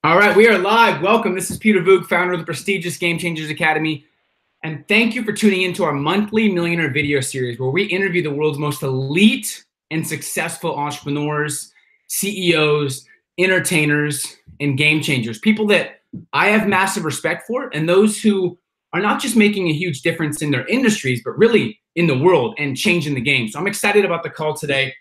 All right, we are live. Welcome. This is Peter Voogd, founder of the prestigious Game Changers Academy. And thank you for tuning into our monthly Millionaire video series where we interview the world's most elite and successful entrepreneurs, CEOs, entertainers, and game changers. People that I have massive respect for, and those who are not just making a huge difference in their industries, but really in the world and changing the game. So I'm excited about the call today.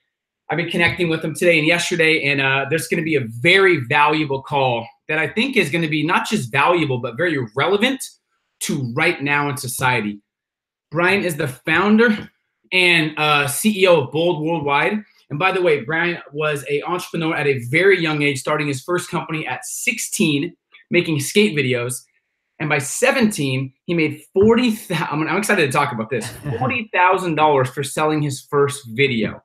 I've been connecting with them today and yesterday, and there's going to be a very valuable call that I think is going to be not just valuable, but very relevant to right now in society. Brian is the founder and CEO of Voogd Worldwide. And by the way, Brian was an entrepreneur at a very young age, starting his first company at 16, making skate videos. And by 17, he made I'm excited to talk about this, $40,000 for selling his first video.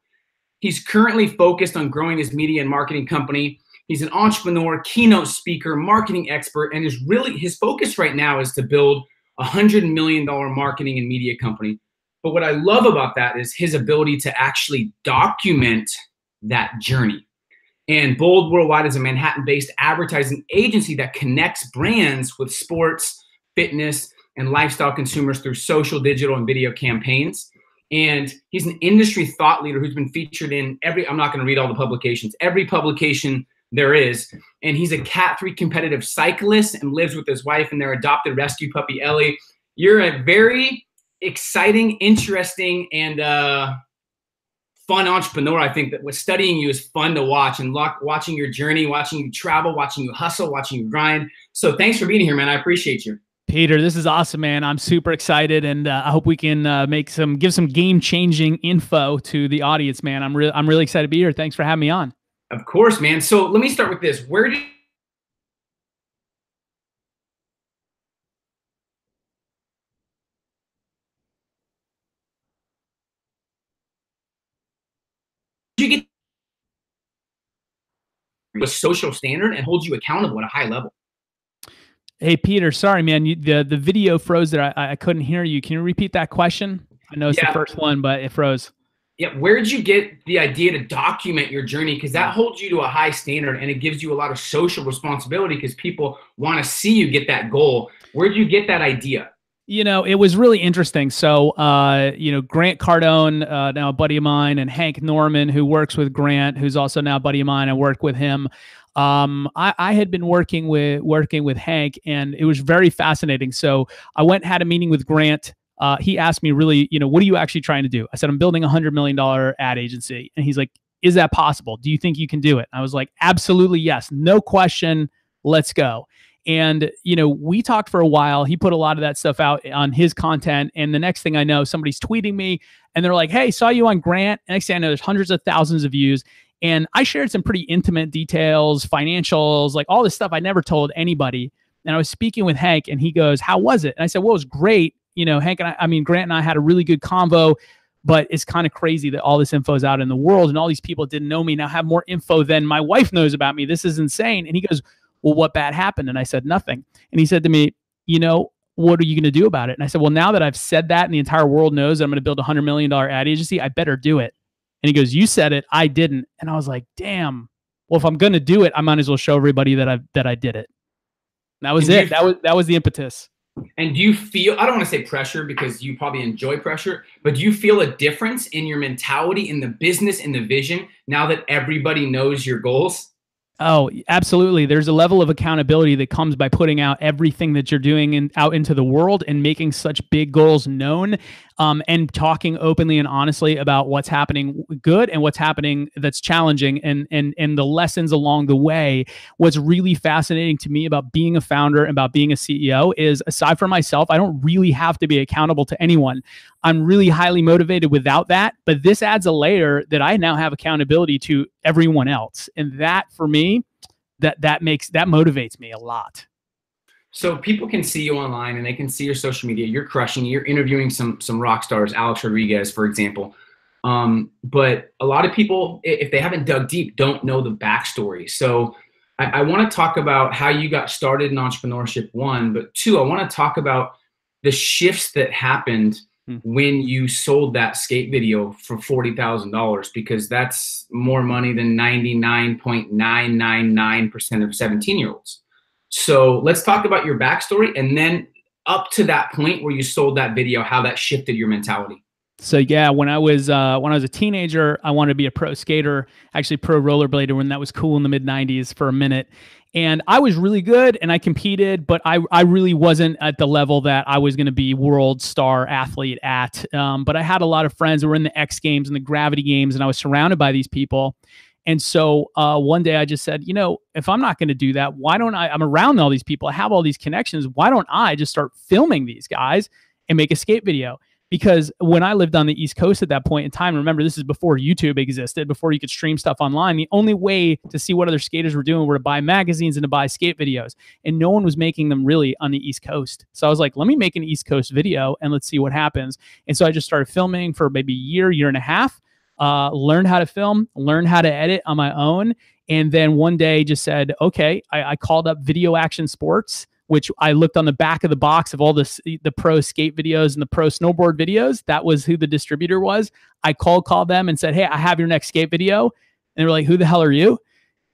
He's currently focused on growing his media and marketing company. He's an entrepreneur, keynote speaker, marketing expert, and his focus right now is to build a $100 million marketing and media company. But what I love about that is his ability to actually document that journey. And Voogd Worldwide is a Manhattan-based advertising agency that connects brands with sports, fitness, and lifestyle consumers through social, digital, and video campaigns. And he's an industry thought leader who's been featured in I'm not going to read all the publications, every publication there is. And he's a Cat 3 competitive cyclist and lives with his wife and their adopted rescue puppy, Ellie. You're a very exciting, interesting, and fun entrepreneur. I think that studying you is fun to watch, and watching your journey, watching you travel, watching you hustle, watching you grind. So thanks for being here, man. I appreciate you. Peter, this is awesome, man. I'm super excited, and I hope we can give some game-changing info to the audience, man. I'm really excited to be here. Thanks for having me on. Of course, man. So let me start with this. Where did you get a social standard and hold you accountable at a high level? Hey, Peter, sorry, man. The video froze there. I couldn't hear you. Can you repeat that question? I know it's the first one, but it froze. Yeah, where did you get the idea to document your journey? Because that holds you to a high standard, and it gives you a lot of social responsibility because people want to see you get that goal. Where did you get that idea? You know, it was really interesting. So, Grant Cardone, now a buddy of mine, and Hank Norman, who works with Grant, who's also now a buddy of mine. I work with him. I had been working with Hank, and it was very fascinating. So I went and had a meeting with Grant. He asked me really, what are you actually trying to do? I said, I'm building a $100 million ad agency. And he's like, is that possible? Do you think you can do it? I was like, absolutely, yes. No question. Let's go. And, we talked for a while. He put a lot of that stuff out on his content. And the next thing I know, somebody's tweeting me and they're like, hey, saw you on Grant. And next thing I know, there's hundreds of thousands of views. And I shared some pretty intimate details, financials, like all this stuff I never told anybody. And I was speaking with Hank, and he goes, how was it? And I said, well, it was great. Hank and Grant and I had a really good convo, but it's kind of crazy that all this info is out in the world and all these people didn't know me now have more info than my wife knows about me. This is insane. And he goes, well, what bad happened? And I said, nothing. And he said to me, what are you going to do about it? And I said, well, now that I've said that and the entire world knows that I'm going to build a $100 million ad agency, I better do it. And he goes, you said it, I didn't. And I was like, damn, well, if I'm going to do it, I might as well show everybody that I did it. And that was it. That was the impetus. And do you feel, I don't want to say pressure because you probably enjoy pressure, but do you feel a difference in your mentality, in the business, in the vision now that everybody knows your goals? Oh, absolutely. There's a level of accountability that comes by putting out everything that you're doing out into the world and making such big goals known, and talking openly and honestly about what's happening good and what's happening that's challenging, and the lessons along the way. What's really fascinating to me about being a founder and about being a CEO is, aside from myself, I don't really have to be accountable to anyone. I'm really highly motivated without that, but this adds a layer that I now have accountability to everyone else. And that, for me, that motivates me a lot. So people can see you online and they can see your social media. You're crushing. You're interviewing some rock stars, Alex Rodriguez, for example. But a lot of people, if they haven't dug deep, don't know the backstory. So I want to talk about how you got started in entrepreneurship, one, but two, I want to talk about the shifts that happened when you sold that skate video for $40,000, because that's more money than 99.999% of 17-year-olds. So let's talk about your backstory, and then up to that point where you sold that video, how that shifted your mentality. So yeah, when I was a teenager, I wanted to be a pro skater, actually pro rollerblader when that was cool in the mid '90s for a minute. And I was really good and I competed, but I really wasn't at the level that I was going to be world star athlete at. But I had a lot of friends who were in the X Games and the Gravity Games, and I was surrounded by these people. And so one day I just said, you know, if I'm not going to do that, why don't I'm around all these people, I have all these connections. Why don't I just start filming these guys and make a skate video? Because when I lived on the East Coast at that point in time, remember, this is before YouTube existed, before you could stream stuff online. The only way to see what other skaters were doing were to buy magazines and to buy skate videos. And no one was making them really on the East Coast. So I was like, let me make an East Coast video and let's see what happens. And so I just started filming for maybe a year and a half, learned how to film, learned how to edit on my own. And then one day just said, okay, I called up Video Action Sports, which I looked on the back of the box of all the pro skate videos and the pro snowboard videos. That was who the distributor was. I called them and said, hey, I have your next skate video. And they were like, who the hell are you?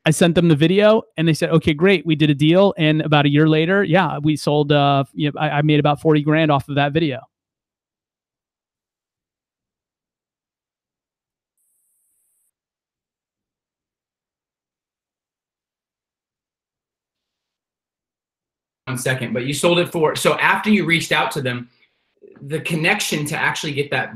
I sent them the video and they said, okay, great. We did a deal. And about a year later, yeah, we sold, I made about 40 grand off of that video. One second, but you sold it for, so after you reached out to them, the connection to actually get that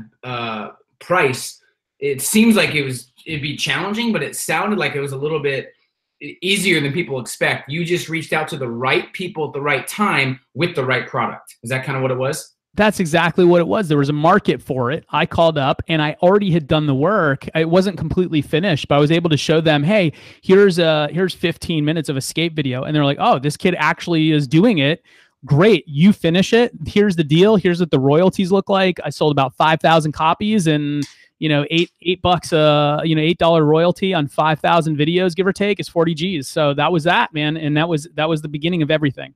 price, it seems like it'd be challenging, but it sounded like it was a little bit easier than people expect. You just reached out to the right people at the right time with the right product. Is that kind of what it was? That's exactly what it was. There was a market for it. I called up and I already had done the work. It wasn't completely finished, but I was able to show them, hey, here's 15 minutes of a skate video. And they're like, oh, this kid actually is doing it. Great. You finish it. Here's the deal. Here's what the royalties look like. I sold about 5,000 copies and, you know, $8, $8 royalty on 5,000 videos, give or take, is 40 G's. So that was that, man. And that was the beginning of everything.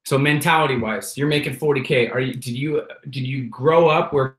So mentality-wise, you're making 40K. Did you grow up where you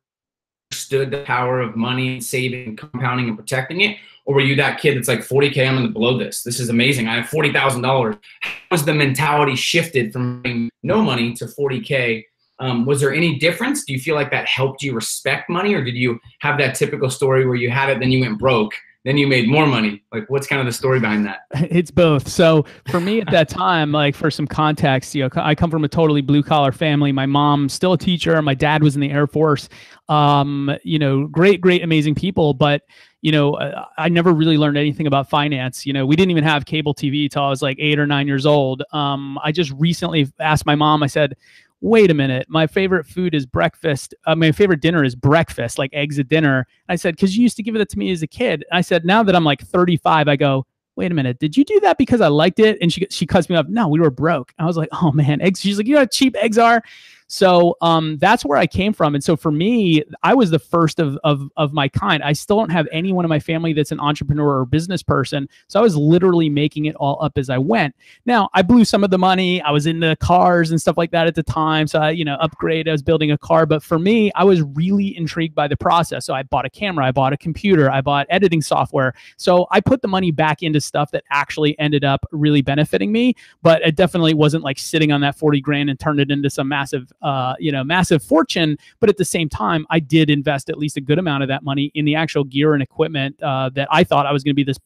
understood the power of money, saving, compounding, and protecting it, or were you that kid that's like 40K? I'm going to blow this. This is amazing. I have $40,000. How was the mentality shifted from having no money to 40K? Was there any difference? Do you feel like that helped you respect money, or did you have that typical story where you had it, then you went broke? Then you made more money? Like, what's kind of the story behind that? It's both. So for me at that time, like for some context, you know, I come from a totally blue collar family. My mom's still a teacher. My dad was in the Air Force. You know, great, amazing people. But, you know, I never really learned anything about finance. You know, we didn't even have cable TV till I was like 8 or 9 years old. I just recently asked my mom, I said, wait a minute, my favorite food is breakfast. My favorite dinner is breakfast, like eggs at dinner. I said, because you used to give it to me as a kid. I said, now that I'm like 35, I go, wait a minute, did you do that because I liked it? And she cuts me off. No, we were broke. I was like, oh man, eggs. She's like, you know how cheap eggs are? So that's where I came from. And so for me, I was the first of my kind. I still don't have anyone in my family that's an entrepreneur or business person. So I was literally making it all up as I went. Now, I blew some of the money. I was into cars and stuff like that at the time. So I, upgraded. I was building a car. But for me, I was really intrigued by the process. So I bought a camera. I bought a computer. I bought editing software. So I put the money back into stuff that actually ended up really benefiting me. But it definitely wasn't like sitting on that 40 grand and turned it into some massive massive fortune. But at the same time, I did invest at least a good amount of that money in the actual gear and equipment that I thought I was going to be this,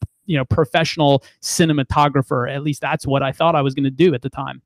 professional cinematographer. At least that's what I thought I was going to do at the time.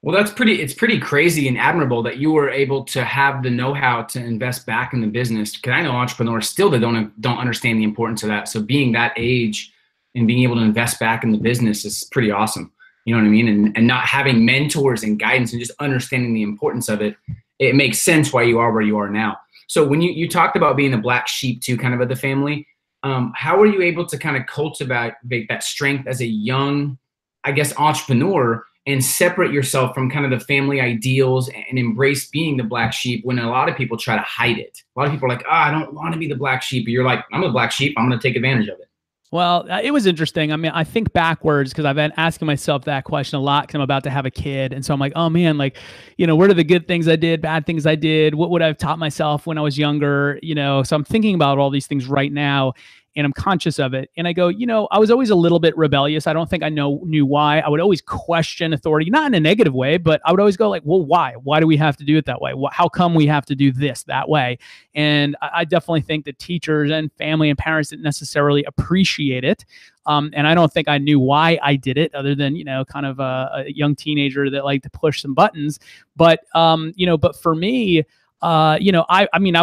Well, it's pretty crazy and admirable that you were able to have the know-how to invest back in the business. Because I know entrepreneurs still that don't understand the importance of that. So being that age and being able to invest back in the business is pretty awesome. You know what I mean? And not having mentors and guidance and just understanding the importance of it, it makes sense why you are where you are now. So when you talked about being the black sheep too, kind of the family, how were you able to kind of cultivate that strength as a young, I guess, entrepreneur and separate yourself from kind of the family ideals and embrace being the black sheep when a lot of people try to hide it? A lot of people are like, I don't want to be the black sheep. But you're like, I'm the black sheep. I'm going to take advantage of it. Well, it was interesting. I mean, I think backwards because I've been asking myself that question a lot because I'm about to have a kid. And so I'm like, oh man, like, what are the good things I did, bad things I did? What would I have taught myself when I was younger? So I'm thinking about all these things right now. and I'm conscious of it. And I go, I was always a little bit rebellious. I don't think I knew why. I would always question authority, not in a negative way, but I would always go like, well, why? Why do we have to do it that way? How come we have to do this that way? And I definitely think that teachers and family and parents didn't necessarily appreciate it. And I don't think I knew why I did it, other than, kind of a young teenager that liked to push some buttons. But, but for me, I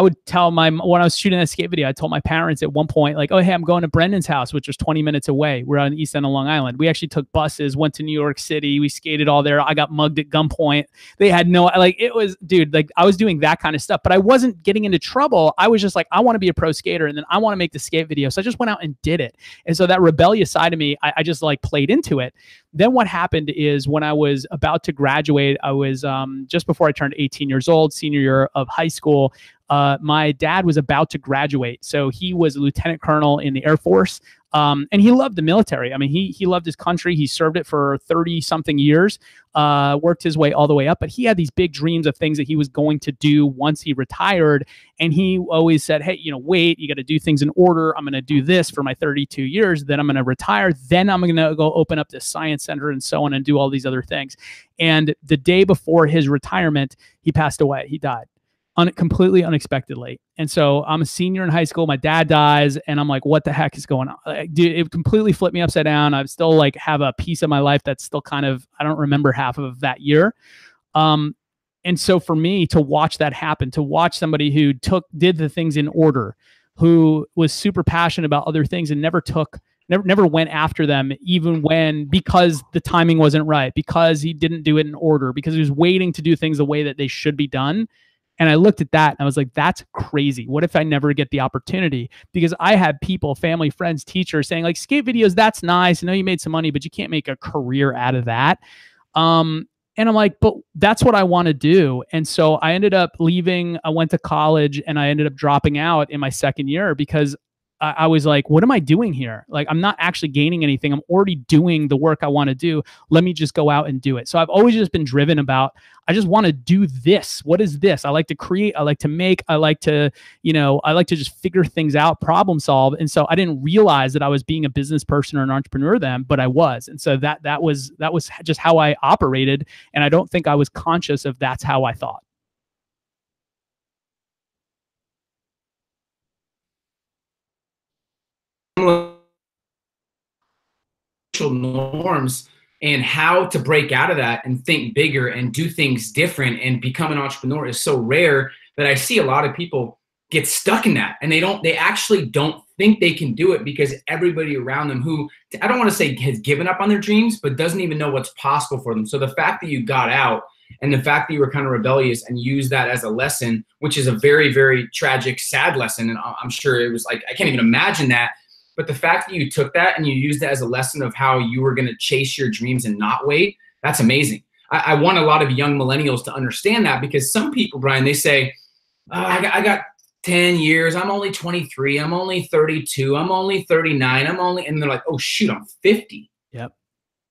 would tell when I was shooting that skate video, I told my parents at one point, like, oh, hey, I'm going to Brendan's house, which was 20 minutes away. We're on the east end of Long Island. We actually took buses, went to New York City. We skated all there. I got mugged at gunpoint. They had it was, dude, like I was doing that kind of stuff, but I wasn't getting into trouble. I was just like, I want to be a pro skater, and then I want to make the skate video. So I just went out and did it. And so that rebellious side of me, I just like played into it. Then what happened is when I was about to graduate, I was just before I turned 18 years old, senior year of high school. My dad was about to graduate. So he was a lieutenant colonel in the Air Force. And he loved the military. I mean, he loved his country. He served it for 30 something years, worked his way all the way up, but he had these big dreams of things that he was going to do once he retired. And he always said, hey, wait, you got to do things in order. I'm going to do this for my 32 years. Then I'm going to retire. Then I'm going to go open up this science center and so on and do all these other things. And the day before his retirement, he passed away. He died. Completely unexpectedly. And so I'm a senior in high school. My dad dies, and I'm like, what the heck is going on? Dude, it completely flipped me upside down. I still like have a piece of my life that's still kind of, I don't remember half of that year. And so for me to watch that happen, to watch somebody who did the things in order, who was super passionate about other things and never went after them, even because the timing wasn't right, because he didn't do it in order, because he was waiting to do things the way that they should be done. And I looked at that and I was like, that's crazy. What if I never get the opportunity? Because I had people, family, friends, teachers saying like, skate videos, that's nice. I know you made some money, but you can't make a career out of that. And I'm like, but that's what I want to do. And so I ended up leaving. I went to college and I ended up dropping out in my second year because I was like, what am I doing here? Like, I'm not actually gaining anything. I'm already doing the work I want to do. Let me just go out and do it. So I've always just been driven about, I just want to do this. What is this? I like to create. I like to make. I like to just figure things out, problem solve. And so I didn't realize that I was being a business person or an entrepreneur then, but I was. And so that was just how I operated. And I don't think I was conscious of that's how I thought. Norms and how to break out of that and think bigger and do things different and become an entrepreneur is so rare that I see a lot of people get stuck in that, and they actually don't think they can do it because everybody around them, who I don't want to say has given up on their dreams, but doesn't even know what's possible for them. So the fact that you got out and the fact that you were kind of rebellious and used that as a lesson, which is a very, very tragic, sad lesson, and I'm sure it was like, I can't even imagine that. But the fact that you took that and you used it as a lesson of how you were going to chase your dreams and not wait, that's amazing. I want a lot of young millennials to understand that, because some people, Brian, they say, oh, I got 10 years. I'm only 23. I'm only 32. I'm only 39. And they're like, oh, shoot, I'm 50. Yep.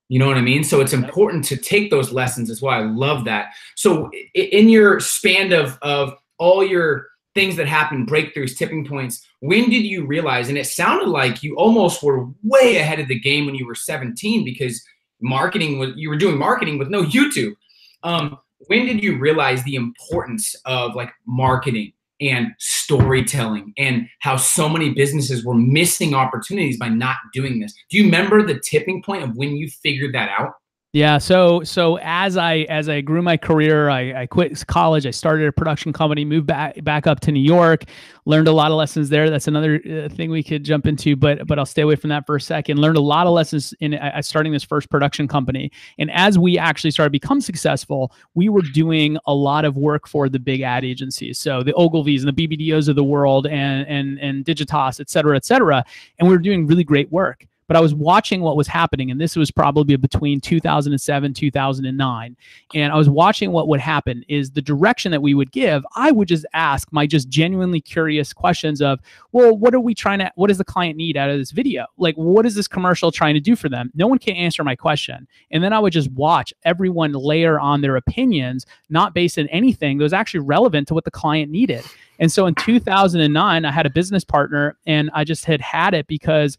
You know what I mean? So it's important to take those lessons. That's why I love that. So in your span of all your things that happen, breakthroughs, tipping points, when did you realize, and it sounded like you almost were way ahead of the game when you were 17, because you were doing marketing with no YouTube. When did you realize the importance of like marketing and storytelling, and how so many businesses were missing opportunities by not doing this? Do you remember the tipping point of when you figured that out? Yeah. So as I grew my career, I quit college. I started a production company, moved back up to New York, learned a lot of lessons there. That's another thing we could jump into, but I'll stay away from that for a second. Learned a lot of lessons in starting this first production company. And as we actually started to become successful, we were doing a lot of work for the big ad agencies. So the Ogilvies and the BBDOs of the world and Digitas, et cetera, et cetera. And we were doing really great work. But I was watching what was happening, and this was probably between 2007, 2009. And I was watching what would happen is the direction that we would give. I would just ask my just genuinely curious questions of, well, what does the client need out of this video? Like, what is this commercial trying to do for them? No one can answer my question. And then I would just watch everyone layer on their opinions, not based on anything that was actually relevant to what the client needed. And so in 2009, I had a business partner, and I just had it because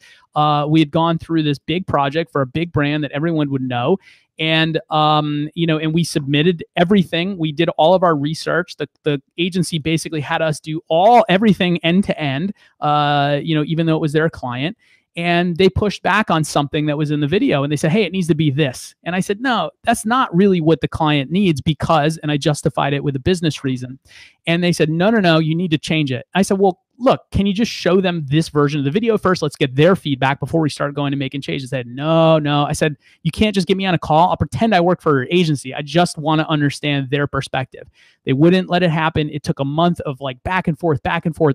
we had gone through this big project for a big brand that everyone would know. And and we submitted everything. We did all of our research. The agency basically had us do everything end to end, even though it was their client. And they pushed back on something that was in the video, and they said, hey, it needs to be this. And I said, no, that's not really what the client needs, because, and I justified it with a business reason. And they said, no, you need to change it. I said, well, look, can you just show them this version of the video first? Let's get their feedback before we start going and making changes. They said, no. I said, you can't just get me on a call. I'll pretend I work for your agency. I just want to understand their perspective. They wouldn't let it happen. It took a month of like back and forth,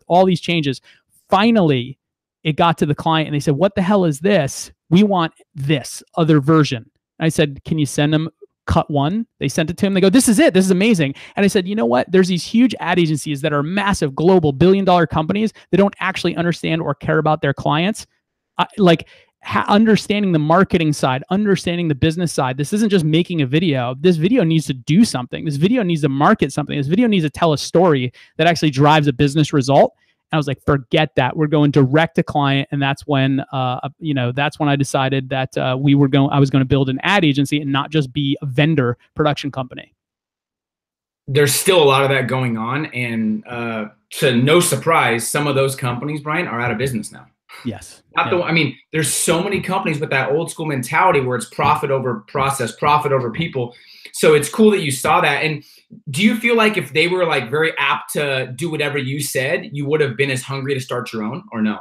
all these changes. Finally, it got to the client, and they said, what the hell is this? We want this other version. And I said, can you send them cut one? They sent it to him. They go, this is it. This is amazing. And I said, you know what? There's these huge ad agencies that are massive, global, billion-dollar companies that don't actually understand or care about their clients. Understanding the marketing side, understanding the business side. This isn't just making a video. This video needs to do something. This video needs to market something. This video needs to tell a story that actually drives a business result. I was like, forget that. We're going direct to client. And that's when, I decided that I was going to build an ad agency and not just be a vendor production company. There's still a lot of that going on. And to no surprise, some of those companies, Brian, are out of business now. Yes. There's so many companies with that old school mentality where it's profit over process, profit over people. So it's cool that you saw that. And do you feel like if they were like very apt to do whatever you said, you would have been as hungry to start your own, or no?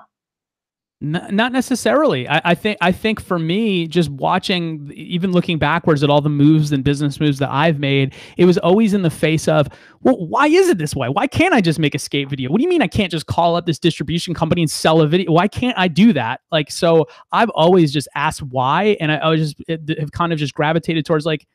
Not necessarily. I think for me, just watching, even looking backwards at all the moves and business moves that I've made, it was always in the face of, well, why is it this way? Why can't I just make a skate video? What do you mean I can't just call up this distribution company and sell a video? Why can't I do that? Like, so I've always just asked why, and I always have kind of just gravitated towards like,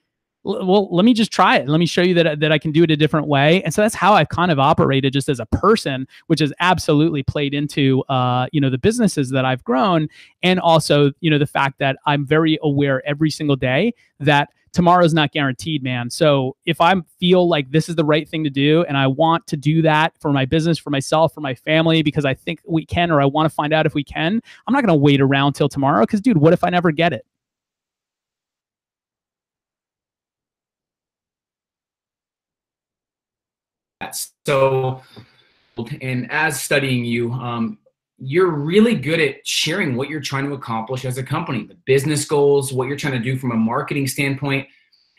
well, let me just try it. Let me show you that I can do it a different way. And so that's how I've kind of operated just as a person, which has absolutely played into, the businesses that I've grown. And also, the fact that I'm very aware every single day that tomorrow's not guaranteed, man. So if I feel like this is the right thing to do, and I want to do that for my business, for myself, for my family, because I think we can, or I want to find out if we can, I'm not going to wait around till tomorrow. Because dude, what if I never get it? So, and as studying you, you're really good at sharing what you're trying to accomplish as a company, the business goals, what you're trying to do from a marketing standpoint.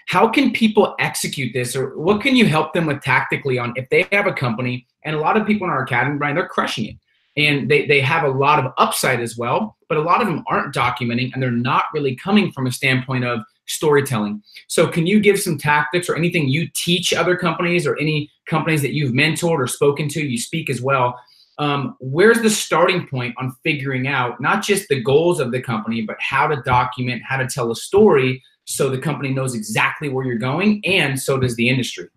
How can people execute this, or what can you help them with tactically on if they have a company? And a lot of people in our academy, Brian, they're crushing it. And they have a lot of upside as well, but a lot of them aren't documenting, and they're not really coming from a standpoint of storytelling. So can you give some tactics or anything you teach other companies, or any companies that you've mentored or spoken to, you speak as well? Where's the starting point on figuring out not just the goals of the company, but how to document, how to tell a story so the company knows exactly where you're going, and so does the industry?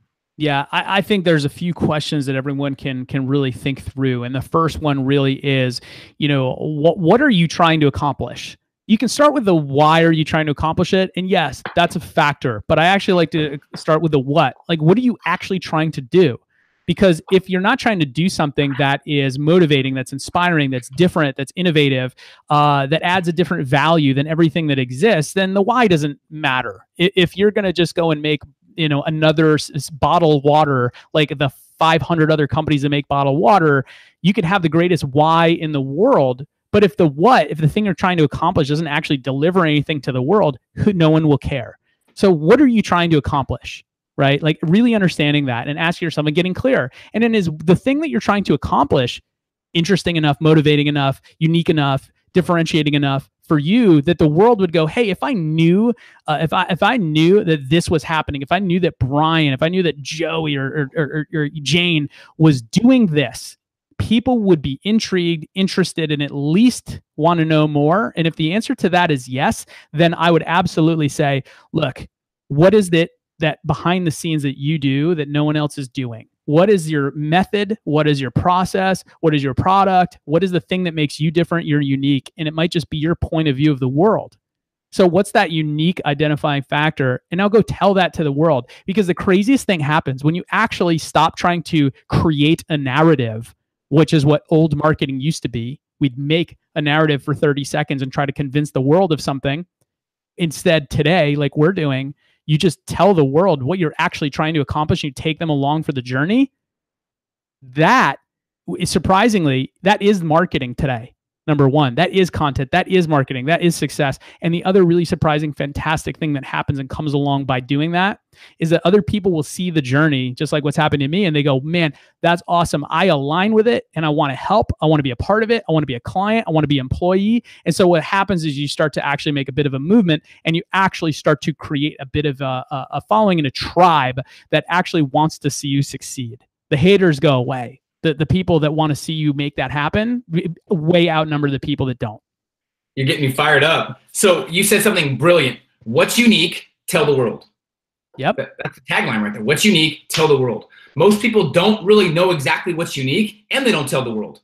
Yeah, I think there's a few questions that everyone can really think through. And the first one really is, what are you trying to accomplish? You can start with the why are you trying to accomplish it? And yes, that's a factor. But I actually like to start with the what. Like, what are you actually trying to do? Because if you're not trying to do something that is motivating, that's inspiring, that's different, that's innovative, that adds a different value than everything that exists, then the why doesn't matter. If you're going to just go and make another bottled water, like the 500 other companies that make bottled water, you could have the greatest why in the world. But if the thing you're trying to accomplish doesn't actually deliver anything to the world, no one will care. So what are you trying to accomplish, right? Like really understanding that and asking yourself and getting clear. And then is the thing that you're trying to accomplish interesting enough, motivating enough, unique enough, differentiating enough for you that the world would go, hey, if I knew that this was happening, if I knew that Brian, if I knew that Joey or Jane was doing this, people would be intrigued, interested, and at least want to know more. And if the answer to that is yes, then I would absolutely say, look, what is it that behind the scenes that you do that no one else is doing? What is your method? What is your process? What is your product? What is the thing that makes you different? You're unique. And it might just be your point of view of the world. So what's that unique identifying factor? And I'll go tell that to the world, because the craziest thing happens when you actually stop trying to create a narrative, which is what old marketing used to be. We'd make a narrative for 30 seconds and try to convince the world of something. Instead, today, like we're doing, you just tell the world what you're actually trying to accomplish. And you take them along for the journey. That is, surprisingly, that is marketing today. Number one, that is content, that is marketing, that is success. And the other really surprising, fantastic thing that happens and comes along by doing that is that other people will see the journey, just like what's happened to me, and they go, man, that's awesome. I align with it and I want to help. I want to be a part of it. I want to be a client. I want to be an employee. And so what happens is you start to actually make a bit of a movement, and you actually start to create a bit of a following and a tribe that actually wants to see you succeed. The haters go away. The people that want to see you make that happen way outnumber the people that don't. You're getting me fired up. So you said something brilliant. What's unique? Tell the world. Yep. That's the tagline right there. What's unique? Tell the world. Most people don't really know exactly what's unique, and they don't tell the world.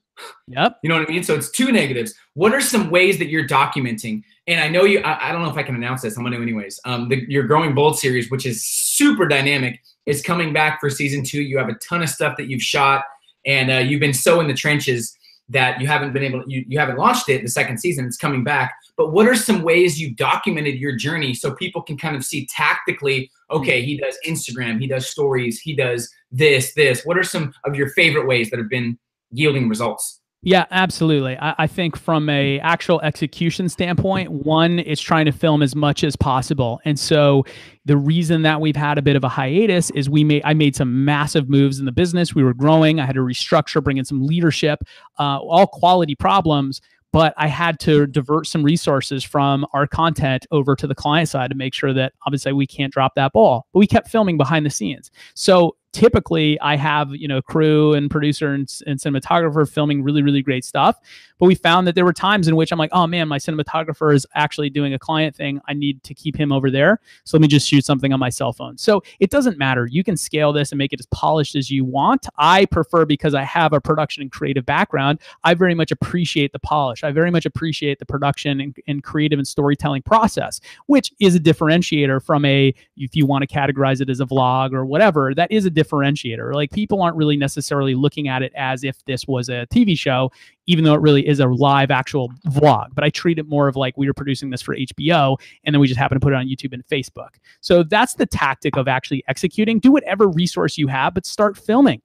Yep. You know what I mean? So it's two negatives. What are some ways that you're documenting? And I know you, I don't know if I can announce this. I'm going to anyways. Your Growing Bold series, which is super dynamic, is coming back for season 2. You have a ton of stuff that you've shot. And you've been so in the trenches that you haven't been able to, you haven't launched it the second season. It's coming back. But what are some ways you've documented your journey so people can kind of see tactically, okay, he does Instagram, he does stories, he does this. What are some of your favorite ways that have been yielding results? Yeah, absolutely. I think from a actual execution standpoint, one is trying to film as much as possible. And so the reason that we've had a bit of a hiatus is I made some massive moves in the business. We were growing. I had to restructure, bring in some leadership, all quality problems. But I had to divert some resources from our content over to the client side to make sure that obviously we can't drop that ball. But we kept filming behind the scenes. So typically I have, crew and producer and cinematographer filming really, really great stuff. But we found that there were times in which I'm like, oh man, my cinematographer is actually doing a client thing. I need to keep him over there. So let me just shoot something on my cell phone. So it doesn't matter. You can scale this and make it as polished as you want. I prefer, because I have a production and creative background, I very much appreciate the polish. I very much appreciate the production and creative and storytelling process, which is a differentiator from if you want to categorize it as a vlog or whatever, that is a differentiator. Like, people aren't really necessarily looking at it as if this was a TV show, even though it really is a live actual vlog. But I treat it more of like we were producing this for HBO and then we just happen to put it on YouTube and Facebook. So that's the tactic of actually executing. Do whatever resource you have, but start filming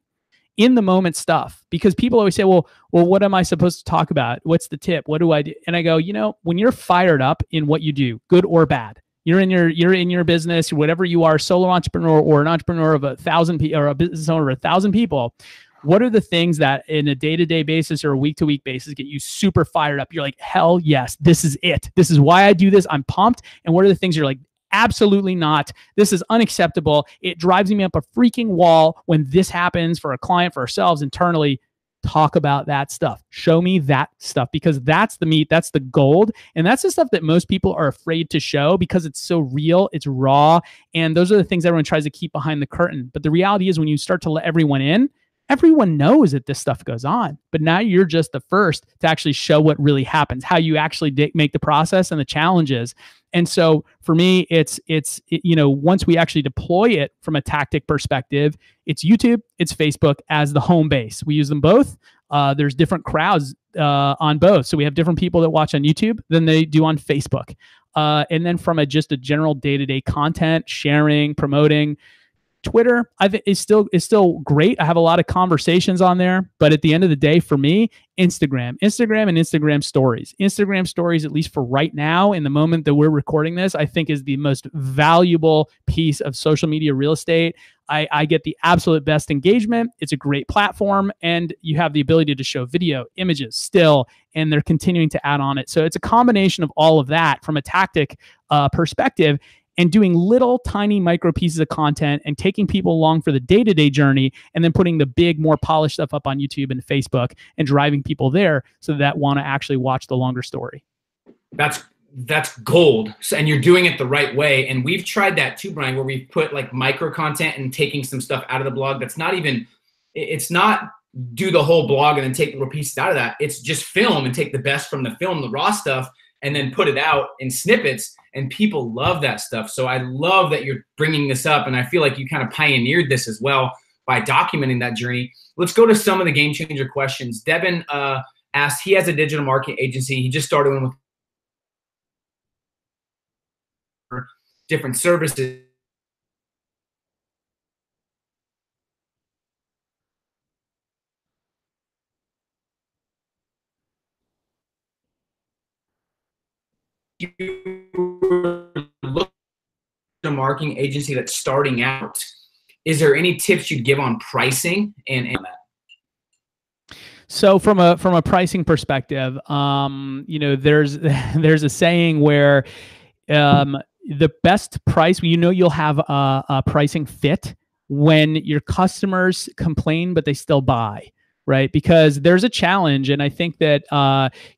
in the moment stuff, because people always say, well, what am I supposed to talk about? What's the tip? What do I do? And I go, when you're fired up in what you do, good or bad, you're in your business, whatever you are, solo entrepreneur or an entrepreneur of 1,000 people or a business owner of 1,000 people. What are the things that in a day-to-day basis or a week-to-week basis get you super fired up? You're like, hell yes, this is it. This is why I do this. I'm pumped. And what are the things you're like, absolutely not. This is unacceptable. It drives me up a freaking wall when this happens for a client, for ourselves internally. Talk about that stuff. Show me that stuff, because that's the meat, that's the gold. And that's the stuff that most people are afraid to show because it's so real, it's raw. And those are the things everyone tries to keep behind the curtain. But the reality is when you start to let everyone in, everyone knows that this stuff goes on, but now you're just the first to actually show what really happens, how you actually make the process and the challenges. And so for me, it's once we actually deploy it from a tactic perspective, it's YouTube, it's Facebook as the home base. We use them both. There's different crowds on both. So we have different people that watch on YouTube than they do on Facebook. And then from just a general day-to-day content, sharing, promoting, Twitter, I think is still great. I have a lot of conversations on there, but at the end of the day, for me, Instagram and Instagram stories. Instagram stories, at least for right now, in the moment that we're recording this, I think is the most valuable piece of social media real estate. I get the absolute best engagement. It's a great platform, and you have the ability to show video, images, still, and they're continuing to add on it. So it's a combination of all of that from a tactic perspective, and doing little tiny micro pieces of content and taking people along for the day-to-day journey, and then putting the big, more polished stuff up on YouTube and Facebook and driving people there so that want to actually watch the longer story. That's gold. So, and you're doing it the right way. And we've tried that too, Brian, where we've put like micro content and taking some stuff out of the blog. It's not do the whole blog and then take little pieces out of that. It's just film and take the best from the film, the raw stuff, and then put it out in snippets, and people love that stuff. So I love that you're bringing this up, and I feel like you kind of pioneered this as well by documenting that journey. Let's go to some of the game changer questions. Devin asked, he has a digital marketing agency. He just started one with different services. Look a marketing agency that's starting out, is there any tips you'd give on pricing and that? So from a pricing perspective, there's a saying where the best price, you'll have a pricing fit when your customers complain but they still buy. Right? Because there's a challenge. And I think that,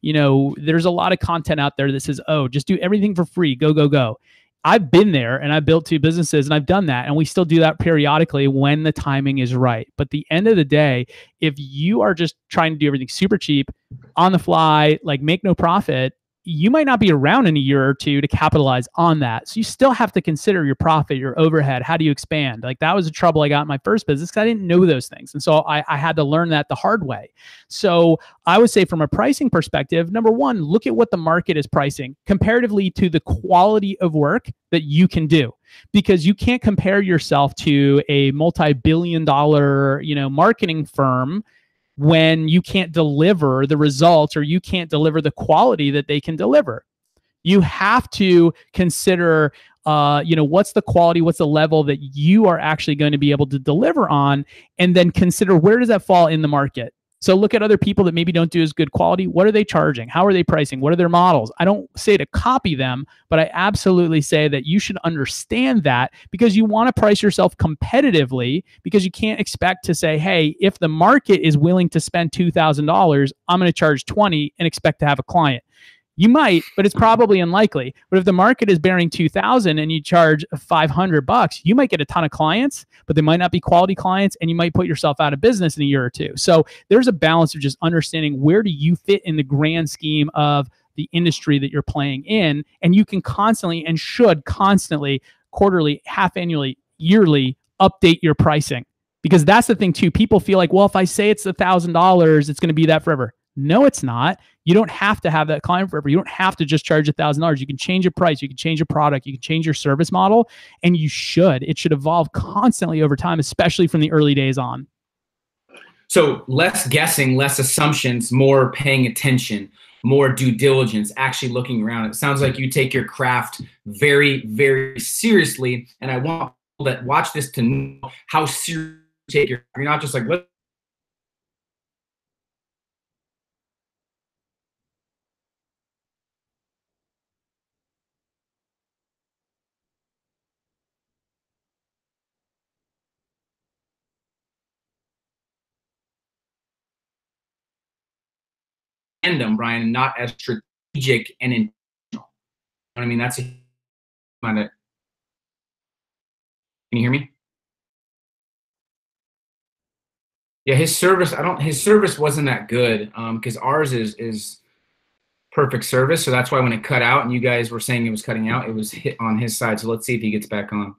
there's a lot of content out there that says, oh, just do everything for free. Go, go, go. I've been there and I've built 2 businesses and I've done that. And we still do that periodically when the timing is right. But at the end of the day, if you are just trying to do everything super cheap, on the fly, like make no profit, you might not be around in a year or 2 to capitalize on that. So you still have to consider your profit, your overhead. How do you expand? Like that was the trouble I got in my first business because I didn't know those things. And so I had to learn that the hard way. So I would say from a pricing perspective, number one, look at what the market is pricing comparatively to the quality of work that you can do. Because you can't compare yourself to a multi-billion-dollar, marketing firm when you can't deliver the results or you can't deliver the quality that they can deliver. You have to consider, what's the quality, what's the level that you are actually going to be able to deliver on, and then consider where does that fall in the market. So look at other people that maybe don't do as good quality. What are they charging? How are they pricing? What are their models? I don't say to copy them, but I absolutely say that you should understand that because you want to price yourself competitively, because you can't expect to say, hey, if the market is willing to spend $2,000, I'm going to charge 20 and expect to have a client. You might, but it's probably unlikely. But if the market is bearing 2,000 and you charge $500, you might get a ton of clients, but they might not be quality clients, and you might put yourself out of business in a year or 2. So there's a balance of just understanding where do you fit in the grand scheme of the industry that you're playing in, and you can constantly and should constantly, quarterly, half annually, yearly, update your pricing. Because that's the thing too. People feel like, well, if I say it's $1,000, it's going to be that forever. No, it's not. You don't have to have that client forever. You don't have to just charge $1,000. You can change your price. You can change your product. You can change your service model, and you should. It should evolve constantly over time, especially from the early days on. So less guessing, less assumptions, more paying attention, more due diligence, actually looking around. It sounds like you take your craft very, very seriously, and I want people that watch this to know how serious you take your. You're not just like, what. Random, Brian, and not as strategic and intentional. I mean, that's a. Can you hear me? Yeah, his service. His service wasn't that good because ours is perfect service. So that's why when it cut out and you guys were saying it was cutting out, it was hit on his side. So let's see if he gets back on.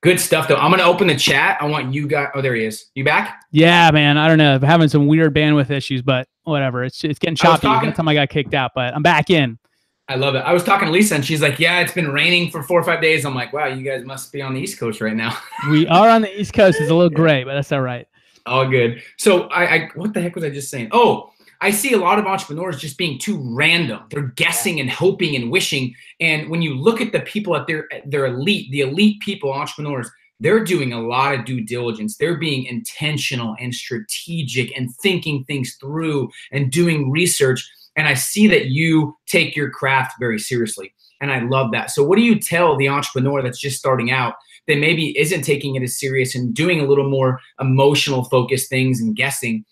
Good stuff, though. I'm going to open the chat. I want you guys. Oh, there he is. You back? Yeah, man. I don't know. I'm having some weird bandwidth issues, but whatever. It's getting choppy. One time I got kicked out, but I'm back in. I love it. I was talking to Lisa, and she's like, yeah, it's been raining for 4 or 5 days. I'm like, wow, you guys must be on the East Coast right now. We are on the East Coast. It's a little gray, but that's all right. All good. So what the heck was I just saying? Oh, I see a lot of entrepreneurs just being too random. They're guessing and hoping and wishing. And when you look at the people at their elite, the elite people, entrepreneurs, they're doing a lot of due diligence. They're being intentional and strategic and thinking things through and doing research. And I see that you take your craft very seriously. And I love that. So what do you tell the entrepreneur that's just starting out that maybe isn't taking it as serious and doing a little more emotional focused things and guessing?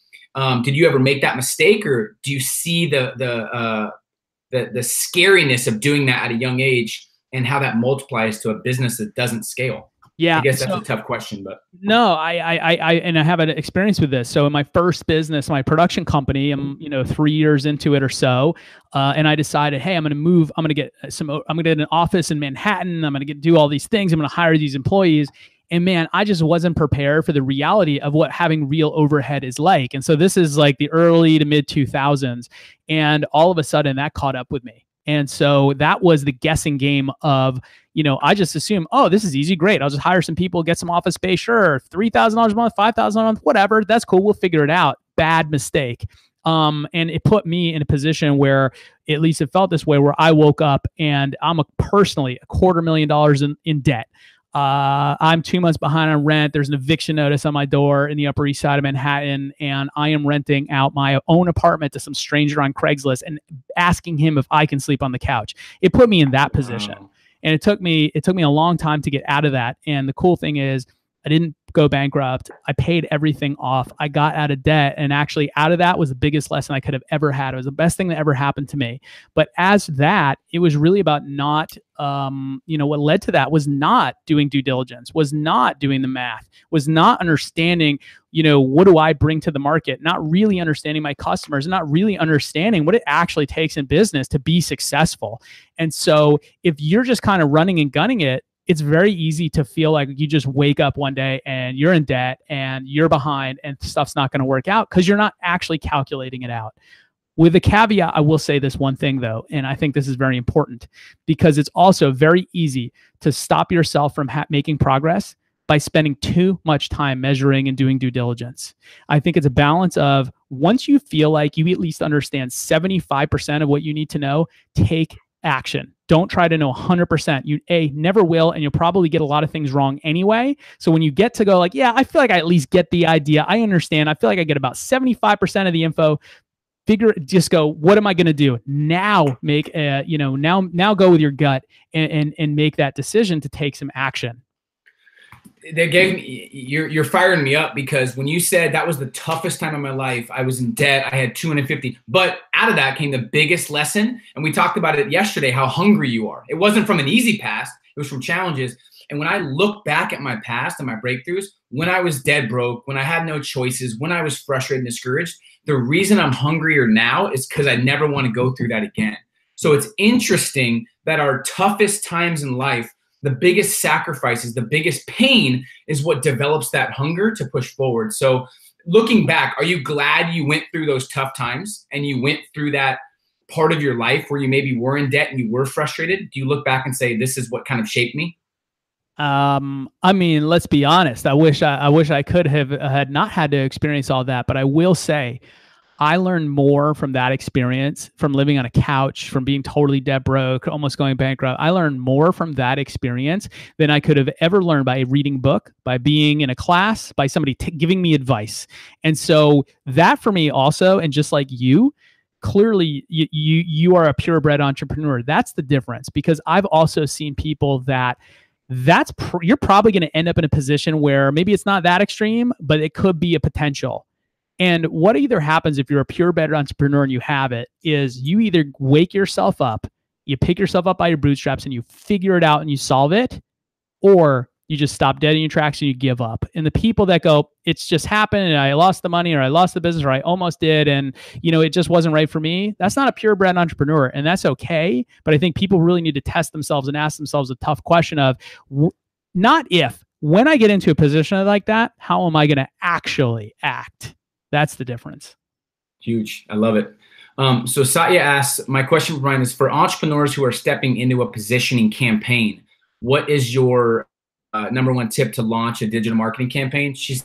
Did you ever make that mistake, or do you see the scariness of doing that at a young age and how that multiplies to a business that doesn't scale? I Yeah. guess that's a tough question, but No, and I have an experience with this. So in my first business, my production company, I'm 3 years into it or so, and I decided, hey, I'm going to move. I'm going to get an office in Manhattan. I'm going to do all these things. I'm going to hire these employees. And man, I just wasn't prepared for the reality of what having real overhead is like. And so this is like the early to mid 2000s, and all of a sudden that caught up with me. And so that was the guessing game of, I just assume, oh, this is easy. Great. I'll just hire some people, get some office space. Sure. $3,000 a month, $5,000 a month, whatever. That's cool. We'll figure it out. Bad mistake. And it put me in a position where, at least it felt this way, where I woke up and I'm personally $250,000 in debt. I'm 2 months behind on rent. There's an eviction notice on my door in the Upper East Side of Manhattan, and I am renting out my own apartment to some stranger on Craigslist and asking him if I can sleep on the couch. It put me in that position, and it took me a long time to get out of that. And the cool thing is, I didn't go bankrupt. I paid everything off. I got out of debt, and actually out of that was the biggest lesson I could have ever had. It was the best thing that ever happened to me. But as that, it was really about not, what led to that was not doing due diligence, was not doing the math, was not understanding, what do I bring to the market? Not really understanding my customers, not really understanding what it actually takes in business to be successful. And so if you're just kind of running and gunning it, it's very easy to feel like you just wake up one day and you're in debt and you're behind and stuff's not going to work out because you're not actually calculating it out. With a caveat, I will say this one thing though, and I think this is very important, because it's also very easy to stop yourself from making progress by spending too much time measuring and doing due diligence. I think it's a balance of, once you feel like you at least understand 75% of what you need to know, take action. Don't try to know 100%. You never will, and you'll probably get a lot of things wrong anyway. So when you get to go like, yeah, I feel like I at least get the idea. I understand. I feel like I get about 75% of the info. Just go, what am I going to do now? Now go with your gut and make that decision to take some action. You're firing me up, because when you said that was the toughest time of my life, I was in debt, I had 250, but out of that came the biggest lesson. And we talked about it yesterday, how hungry you are. It wasn't from an easy past, it was from challenges. And when I look back at my past and my breakthroughs, when I was dead broke, when I had no choices, when I was frustrated and discouraged, the reason I'm hungrier now is because I never want to go through that again. So it's interesting that our toughest times in life, the biggest sacrifices, the biggest pain, is what develops that hunger to push forward. So looking back, are you glad you went through those tough times and you went through that part of your life where you maybe were in debt and you were frustrated? Do you look back and say, this is what kind of shaped me? I mean, let's be honest. I wish I could have had not had to experience all that, but I will say, I learned more from that experience, from living on a couch, from being totally dead broke, almost going bankrupt. I learned more from that experience than I could have ever learned by reading a book, by being in a class, by somebody giving me advice. And so that for me also, and just like you, clearly you are a purebred entrepreneur. That's the difference, because I've also seen people you're probably going to end up in a position where maybe it's not that extreme, but it could be a potential. And what either happens if you're a purebred entrepreneur and you have it, is you either wake yourself up, you pick yourself up by your bootstraps and you figure it out and you solve it, or you just stop dead in your tracks and you give up. And the people that go, it's just happened and I lost the money, or I lost the business, or I almost did, and it just wasn't right for me, that's not a purebred entrepreneur, and that's okay. But I think people really need to test themselves and ask themselves a tough question of, not if, when I get into a position like that, how am I going to actually act? That's the difference. Huge. I love it. So Satya asks, my question for Brian is, for entrepreneurs who are stepping into a positioning campaign, what is your number one tip to launch a digital marketing campaign? She's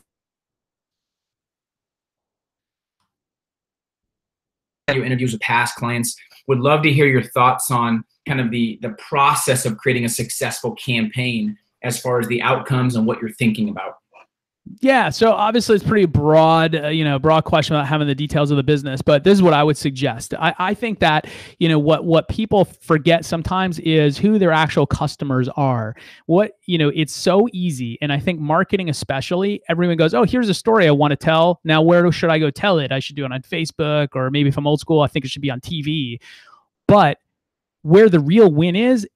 your interviews with past clients. Would love to hear your thoughts on kind of the process of creating a successful campaign, as far as the outcomes and what you're thinking about. Yeah. So obviously it's pretty broad, broad question about having the details of the business, but this is what I would suggest. I think that, what people forget sometimes is who their actual customers are. It's so easy. And I think marketing, especially, everyone goes, oh, here's a story I want to tell. Now, where should I go tell it? I should do it on Facebook, or maybe if I'm old school, I think it should be on TV. But where the real win is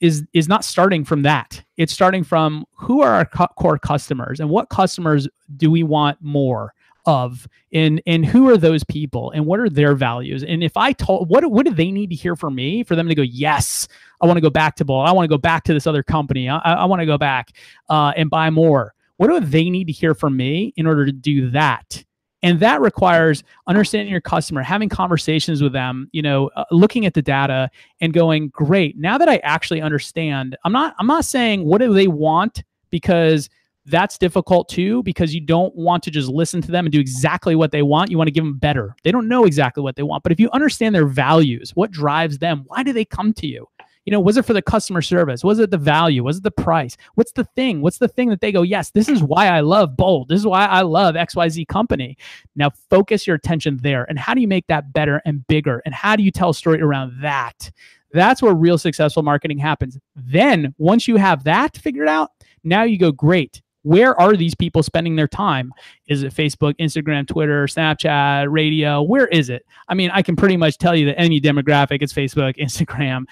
not starting from that. It's starting from who are our core customers and what customers do we want more of, and who are those people and what are their values. And if I told, what do they need to hear from me for them to go, yes, I want to go back to Bolt. I want to go back to this other company. I want to go back and buy more. What do they need to hear from me in order to do that? And that requires understanding your customer, having conversations with them, looking at the data and going, great, now that I actually understand, I'm not saying what do they want, because that's difficult too, because you don't want to just listen to them and do exactly what they want. You want to give them better. They don't know exactly what they want. But if you understand their values, what drives them, why do they come to you? Was it for the customer service? Was it the value? Was it the price? What's the thing? What's the thing that they go, yes, this is why I love Bolt. This is why I love XYZ company. Now focus your attention there. And how do you make that better and bigger? And how do you tell a story around that? That's where real successful marketing happens. Then once you have that figured out, now you go, great. Where are these people spending their time? Is it Facebook, Instagram, Twitter, Snapchat, radio? Where is it? I mean, I can pretty much tell you that any demographic is Facebook, Instagram,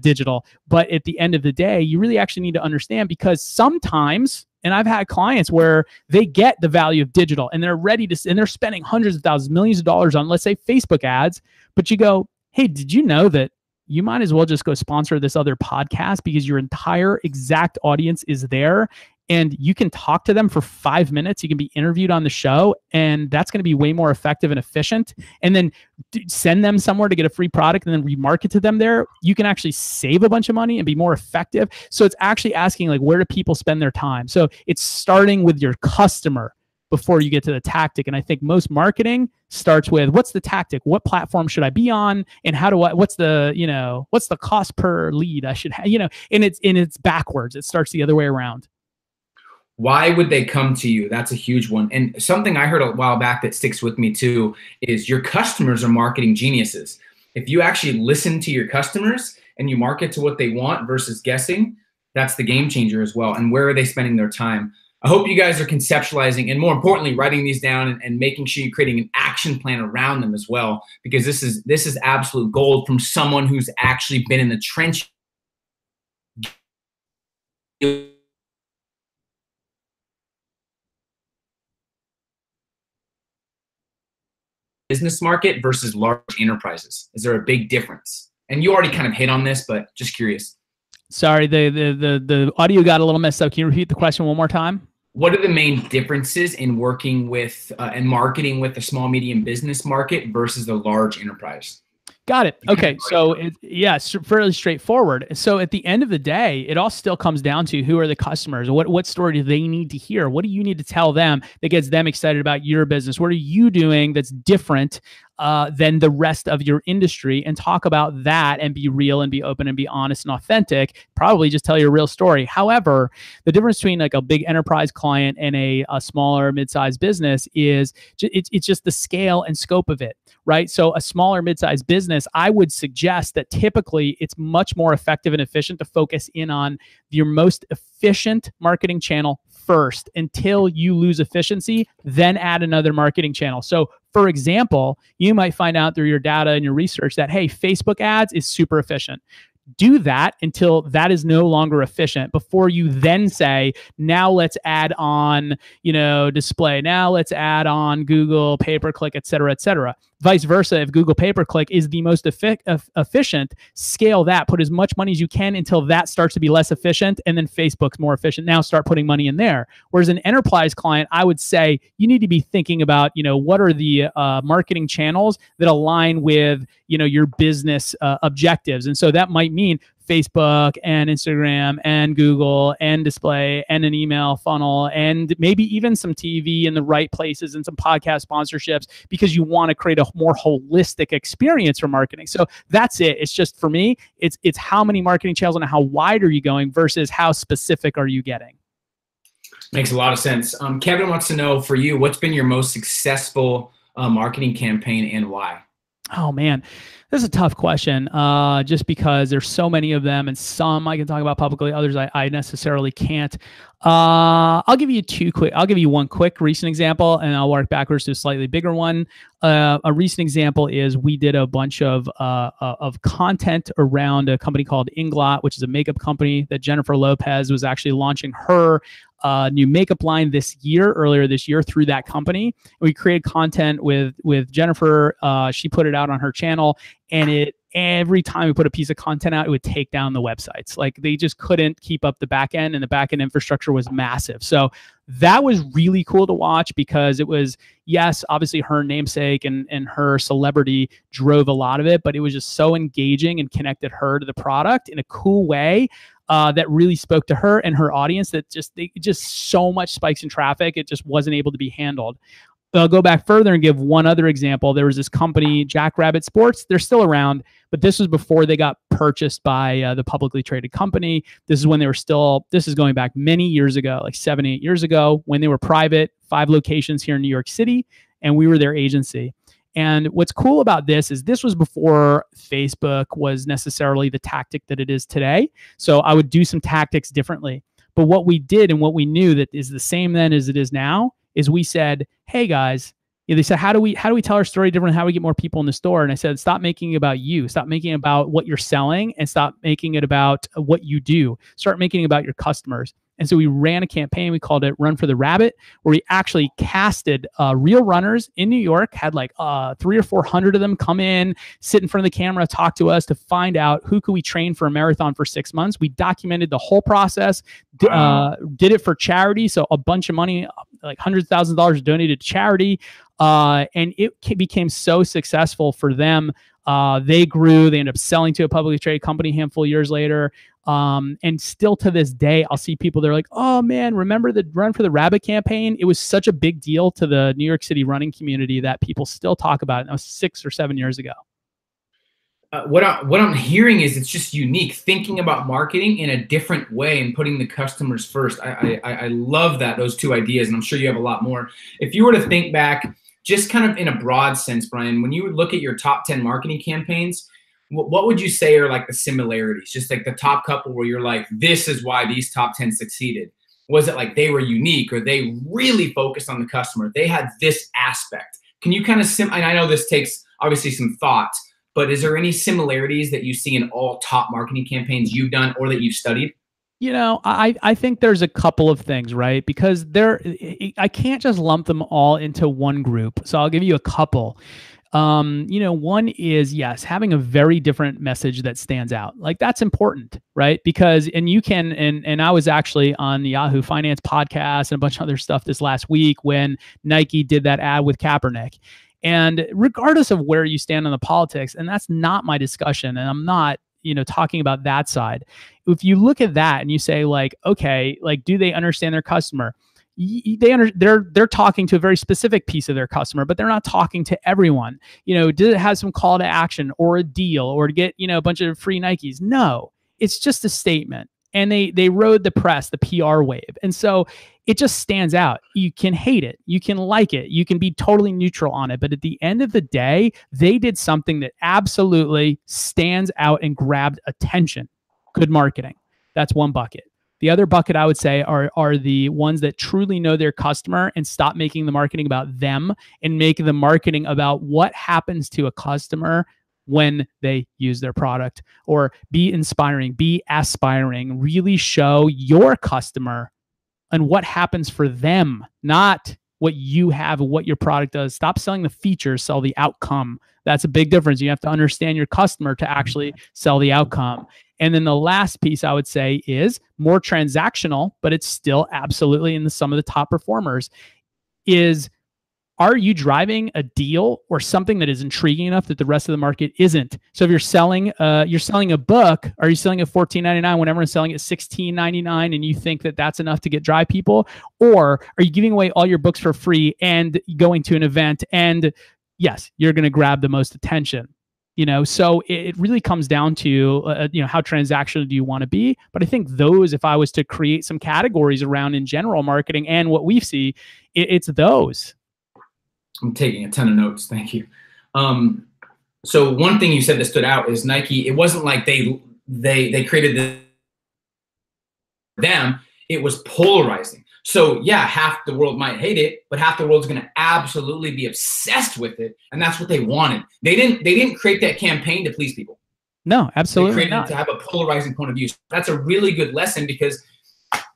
digital. But at the end of the day, you really actually need to understand, because sometimes, and I've had clients where they get the value of digital and they're ready to, and they're spending hundreds of thousands, millions of dollars on, let's say, Facebook ads. But you go, hey, did you know that you might as well just go sponsor this other podcast, because your entire exact audience is there and you can talk to them for 5 minutes. You can be interviewed on the show, and that's going to be way more effective and efficient. And then send them somewhere to get a free product and then remarket to them there. You can actually save a bunch of money and be more effective. So it's actually asking, like, where do people spend their time? So it's starting with your customer before you get to the tactic. And I think most marketing starts with, what's the tactic? What platform should I be on? And how do I, what's the cost per lead I should have, and it's backwards. It starts the other way around. Why would they come to you? That's a huge one. And something I heard a while back that sticks with me too is your customers are marketing geniuses. If you actually listen to your customers and you market to what they want versus guessing, that's the game changer as well. And where are they spending their time? I hope you guys are conceptualizing and, more importantly, writing these down and making sure you're creating an action plan around them as well, because this is absolute gold from someone who's actually been in the trench business market versus large enterprises. Is there a big difference? And you already kind of hit on this, but just curious. Sorry, the audio got a little messed up. Can you repeat the question one more time? What are the main differences in working with and marketing with the small, medium business market versus the large enterprise? Got it. Okay. So it's fairly straightforward. So at the end of the day, it all still comes down to who are the customers? What story do they need to hear? What do you need to tell them that gets them excited about your business? What are you doing that's different than the rest of your industry? And talk about that and be real and be open and be honest and authentic. Probably just tell your real story. However, the difference between like a big enterprise client and a smaller mid-sized business is it's just the scale and scope of it, right? So a smaller mid-sized business, I would suggest that typically it's much more effective and efficient to focus in on your most efficient marketing channel first until you lose efficiency, then add another marketing channel. So for example, you might find out through your data and your research that, hey, Facebook ads is super efficient. Do that until that is no longer efficient before you then say, now let's add on, display. Now let's add on Google pay-per-click, et cetera, et cetera. Vice versa, if Google pay-per-click is the most efficient, scale that, put as much money as you can until that starts to be less efficient, and then Facebook's more efficient. Now start putting money in there. Whereas an enterprise client, I would say you need to be thinking about, what are the marketing channels that align with, your business objectives. And so that might mean Facebook and Instagram and Google and display and an email funnel and maybe even some TV in the right places and some podcast sponsorships, because you want to create a more holistic experience for marketing. So that's it. It's just, for me, it's how many marketing channels and how wide are you going versus how specific are you getting. Makes a lot of sense. Kevin wants to know, for you, what's been your most successful marketing campaign and why? Oh man, This is a tough question, just because there's so many of them, and some I can talk about publicly, others I necessarily can't. I'll give you one quick recent example, and I'll work backwards to a slightly bigger one. A recent example is we did a bunch of content around a company called Inglot, which is a makeup company that Jennifer Lopez was actually launching her new makeup line earlier this year through that company. We created content with Jennifer. She put it out on her channel, and every time we put a piece of content out, it would take down the websites. Like, they just couldn't keep up the back end, and the back end infrastructure was massive. So that was really cool to watch, because it was, yes, obviously her namesake and her celebrity drove a lot of it, but it was just so engaging and connected her to the product in a cool way. That really spoke to her and her audience, that just so much spikes in traffic, it just wasn't able to be handled. I'll go back further and give one other example. There was this company, Jackrabbit Sports. They're still around, but this was before they got purchased by the publicly traded company. This is when they were this is going back many years ago, like 7, 8 years ago, when they were private, 5 locations here in New York City, and we were their agency. And what's cool about this is this was before Facebook was necessarily the tactic that it is today. So I would do some tactics differently. But what we did, and what we knew that is the same then as it is now, is we said, hey guys, they said, how do we tell our story different? How do we get more people in the store? And I said, stop making it about you. Stop making it about what you're selling, and stop making it about what you do. Start making it about your customers. And so we ran a campaign. We called it Run for the Rabbit, where we actually casted real runners in New York, had like 300 or 400 of them come in, sit in front of the camera, talk to us to find out who could we train for a marathon for 6 months. We documented the whole process, did it for charity. So a bunch of money, like hundreds of thousands of dollars donated to charity. And it became so successful for them. They grew. They ended up selling to a publicly traded company a handful of years later. And still to this day, I'll see people, they're like, oh man, remember the Run for the Rabbit campaign? It was such a big deal to the New York City running community that people still talk about it. That was 6 or 7 years ago. What I'm hearing is it's just unique, thinking about marketing in a different way and putting the customers first. I love those two ideas, and I'm sure you have a lot more. If you were to think back, just kind of in a broad sense, Brian, when you would look at your top 10 marketing campaigns, what would you say are like the similarities? Just like the top couple where you're like, this is why these top 10 succeeded. Was it like they were unique, or they really focused on the customer? They had this aspect. Can you kind of and I know this takes obviously some thought, but is there any similarities that you see in all top marketing campaigns you've done or that you've studied? I think there's a couple of things, right? Because I can't just lump them all into one group. So I'll give you a couple. One is, yes, having a very different message that stands out. Like, that's important, right? Because, and you can, and I was actually on the Yahoo Finance podcast and a bunch of other stuff this last week when Nike did that ad with Kaepernick. And regardless of where you stand on the politics, and that's not my discussion, and I'm not, talking about that side. If you look at that and you say, like, okay, like, do they understand their customer? They're talking to a very specific piece of their customer, but they're not talking to everyone. Did it have some call to action or a deal or to get, a bunch of free Nikes? No, it's just a statement. And they rode the press, the PR wave. And so it just stands out. You can hate it. You can like it. You can be totally neutral on it. But at the end of the day, they did something that absolutely stands out and grabbed attention. Good marketing. That's one bucket. The other bucket, I would say, are the ones that truly know their customer and stop making the marketing about them and make the marketing about what happens to a customer when they use their product. Or be inspiring, be aspiring, really show your customer and what happens for them, not what you have and what your product does. Stop selling the features, sell the outcome. That's a big difference. You have to understand your customer to actually sell the outcome. And then the last piece I would say is more transactional, but it's still absolutely in some of the top performers, is, are you driving a deal or something that is intriguing enough that the rest of the market isn't? So if you're selling a book, are you selling at $14.99 when everyone's selling at $16.99 and you think that that's enough to get drive people? Or are you giving away all your books for free and going to an event and yes, you're going to grab the most attention? So it really comes down to, how transactional do you want to be? But I think those, if I was to create some categories around in general marketing and what we see, it's those. I'm taking a ton of notes. Thank you. So one thing you said that stood out is Nike. It wasn't like they created them. It was polarizing. So yeah, half the world might hate it, but half the world's going to absolutely be obsessed with it, and that's what they wanted. They didn't create that campaign to please people. No, absolutely They created it to have a polarizing point of view. So that's a really good lesson, because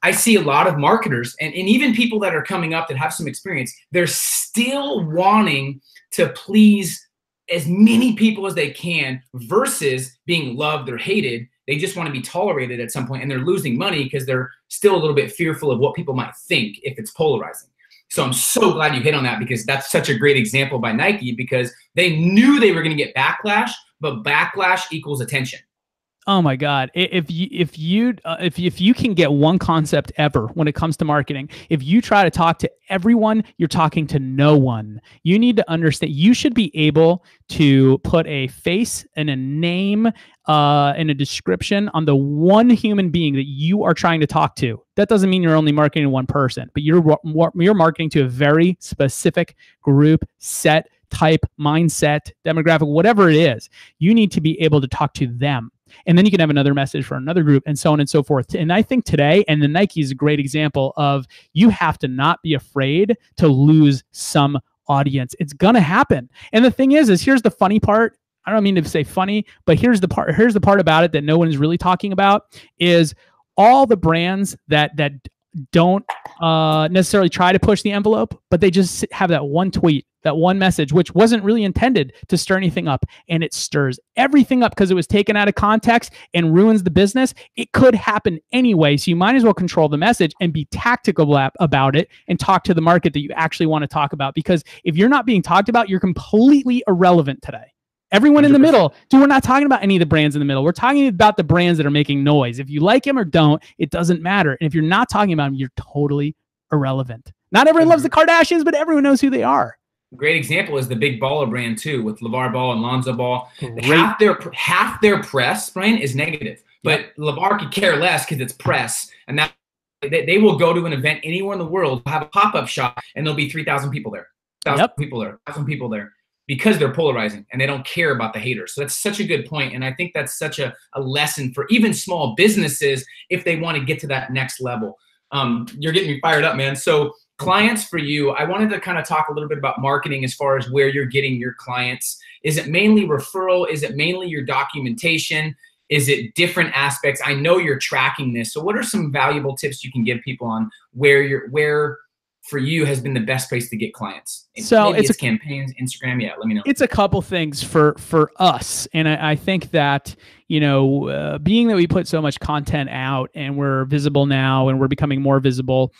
I see a lot of marketers and even people that are coming up that have some experience, they're still wanting to please as many people as they can versus being loved or hated. They just want to be tolerated at some point, and they're losing money because they're still a little bit fearful of what people might think if it's polarizing. So I'm so glad you hit on that, because that's such a great example by Nike, because they knew they were going to get backlash, but backlash equals attention. Oh my God. If you can get one concept ever when it comes to marketing, if you try to talk to everyone, you're talking to no one. You need to understand, you should be able to put a face and a name and a description on the one human being that you are trying to talk to. That doesn't mean you're only marketing to one person, but you're marketing to a very specific group, set, type, mindset, demographic, whatever it is. You need to be able to talk to them. And then you can have another message for another group, and so on and so forth. And I think today, and the Nike is a great example of, you have to not be afraid to lose some audience. It's going to happen. And the thing is here's the funny part. I don't mean to say funny, but here's the part about it that no one is really talking about, is all the brands that don't necessarily try to push the envelope, but they just have that one tweet, that one message, which wasn't really intended to stir anything up, and it stirs everything up because it was taken out of context and ruins the business. It could happen anyway, so you might as well control the message and be tactical about it and talk to the market that you actually want to talk about, because if you're not being talked about, you're completely irrelevant today. Everyone 100%. In the middle, dude, we're not talking about any of the brands in the middle. We're talking about the brands that are making noise. If you like them or don't, it doesn't matter. And if you're not talking about them, you're totally irrelevant. Not everyone loves the Kardashians, but everyone knows who they are. Great example is the Big Baller brand too, with LeVar Ball and Lonzo Ball. Half their press, Brian, is negative, but yep. LeVar could care less because it's press, and that they will go to an event anywhere in the world, have a pop-up shop, and there'll be 3,000 people there, 1,000 people there, 1,000 people there, because they're polarizing and they don't care about the haters. So that's such a good point, and I think that's such a lesson for even small businesses if they want to get to that next level. You're getting me fired up, man. So clients for you, I wanted to kind of talk a little bit about marketing as far as where you're getting your clients. Is it mainly referral? Is it mainly your documentation? Is it different aspects? I know you're tracking this. So what are some valuable tips you can give people on where for you has been the best place to get clients? So maybe it's campaigns, Instagram. Yeah, let me know. It's a couple things for us. And I think that, being that we put so much content out and we're visible now and we're becoming more visible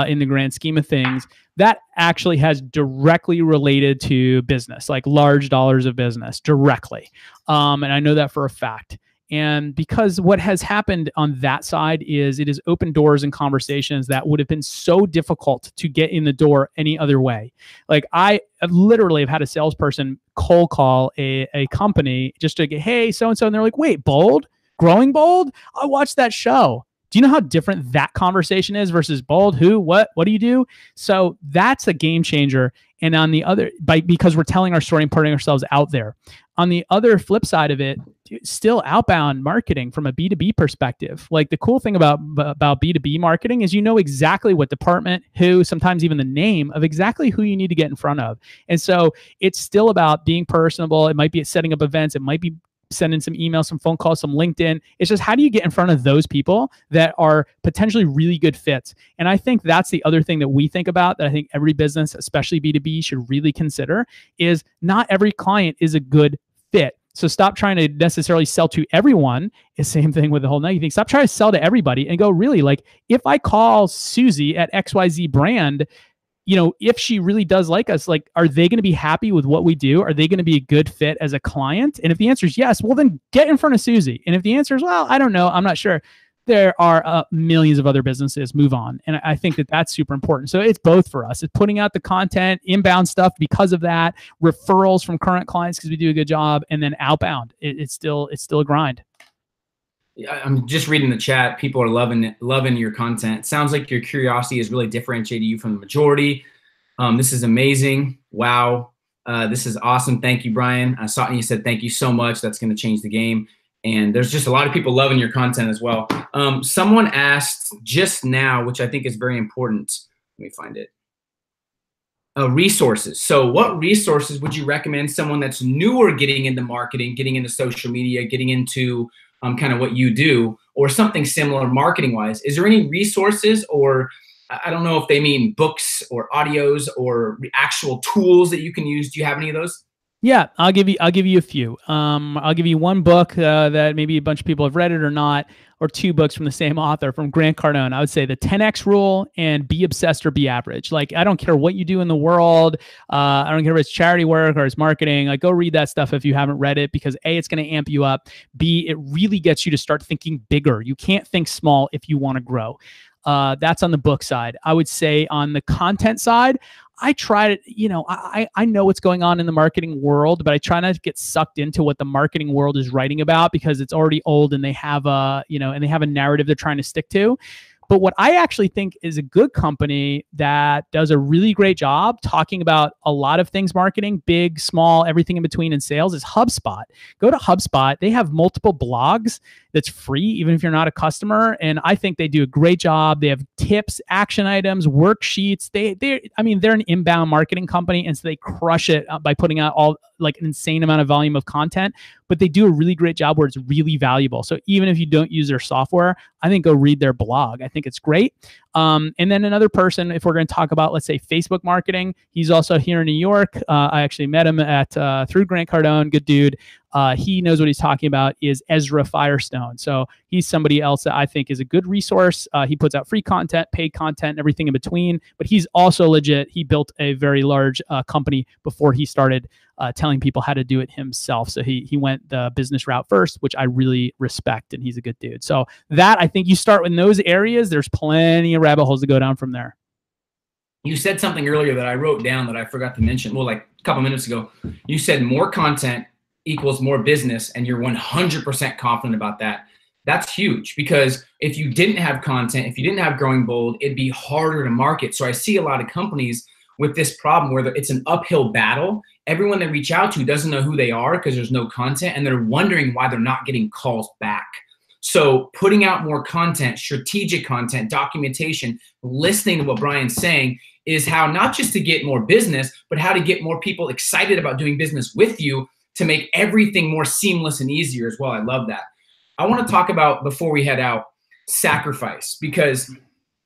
in the grand scheme of things, that actually has directly related to business, like large dollars of business directly. And I know that for a fact. And because what has happened on that side is it has opened doors and conversations that would have been so difficult to get in the door any other way. Like I literally have had a salesperson cold call a company just to get, hey, so-and-so. And they're like, wait, Bold? Growing Bold? I watched that show. Do you know how different that conversation is versus Bold? Who, what do you do? So that's a game changer. And on the other, because we're telling our story and putting ourselves out there. On the other flip side of it, still outbound marketing from a B2B perspective. Like the cool thing about B2B marketing is you know exactly what department, who, sometimes even the name of exactly who you need to get in front of. And so it's still about being personable. It might be setting up events. It might be sending some emails, some phone calls, some LinkedIn. It's just, how do you get in front of those people that are potentially really good fits? And I think that's the other thing that we think about, that I think every business, especially B2B, should really consider, is not every client is a good fit. So stop trying to necessarily sell to everyone. It's the same thing with the whole Nike thing. Stop trying to sell to everybody and go, really, like, if I call Susie at XYZ brand, if she really does like us, like, are they going to be happy with what we do? Are they going to be a good fit as a client? And if the answer is yes, well, then get in front of Susie. And if the answer is, well, I don't know, I'm not sure, there are millions of other businesses. Move on. And I think that that's super important. So it's both for us. It's putting out the content, inbound stuff because of that, referrals from current clients because we do a good job, and then outbound. It's still a grind. I'm just reading the chat. People are loving your content. It sounds like your curiosity has really differentiated you from the majority. This is amazing. Wow. This is awesome. Thank you, Brian. Satni said, thank you so much. That's going to change the game. And there's just a lot of people loving your content as well. Someone asked just now, which I think is very important. Let me find it. Resources. So what resources would you recommend someone that's newer getting into marketing, getting into social media, getting into kind of what you do, or something similar marketing wise? Is there any resources, or I don't know if they mean books or audios or actual tools that you can use? Do you have any of those? Yeah, I'll give you a few. I'll give you one book that maybe a bunch of people have read it or not, or two books from the same author, from Grant Cardone. I would say the 10X Rule and Be Obsessed or Be Average. Like, I don't care what you do in the world. I don't care if it's charity work or it's marketing. Like, go read that stuff if you haven't read it, because A, it's going to amp you up. B, it really gets you to start thinking bigger. You can't think small if you want to grow. That's on the book side. I would say on the content side, I try to, I know what's going on in the marketing world, but I try not to get sucked into what the marketing world is writing about, because it's already old and they have a narrative they're trying to stick to. But what I actually think is a good company that does a really great job talking about a lot of things marketing, big, small, everything in between, in sales, is HubSpot. Go to HubSpot. They have multiple blogs that's free, even if you're not a customer. And I think they do a great job. They have tips, action items, worksheets. They're an inbound marketing company, and so they crush it by putting out all like an insane amount of volume of content. But they do a really great job where it's really valuable. So even if you don't use their software, I think go read their blog. I think it's great. And then another person, if we're going to talk about, let's say, Facebook marketing, he's also here in New York. I actually met him through Grant Cardone. Good dude. He knows what he's talking about, is Ezra Firestone. So he's somebody else that I think is a good resource. He puts out free content, paid content, and everything in between. But he's also legit. He built a very large company before he started telling people how to do it himself. So he went the business route first, which I really respect, and he's a good dude. So that, I think you start in those areas. There's plenty of rabbit holes to go down from there. You said something earlier that I wrote down that I forgot to mention. Well, like a couple minutes ago, you said more content equals more business, and you're 100% confident about that. That's huge, because if you didn't have content, if you didn't have Growing Bold, it'd be harder to market. So I see a lot of companies with this problem where it's an uphill battle. Everyone they reach out to doesn't know who they are because there's no content, and they're wondering why they're not getting calls back. So putting out more content, strategic content, documentation, listening to what Brian's saying is how not just to get more business, but how to get more people excited about doing business with you, to make everything more seamless and easier as well. I love that. I want to talk about, before we head out, sacrifice, because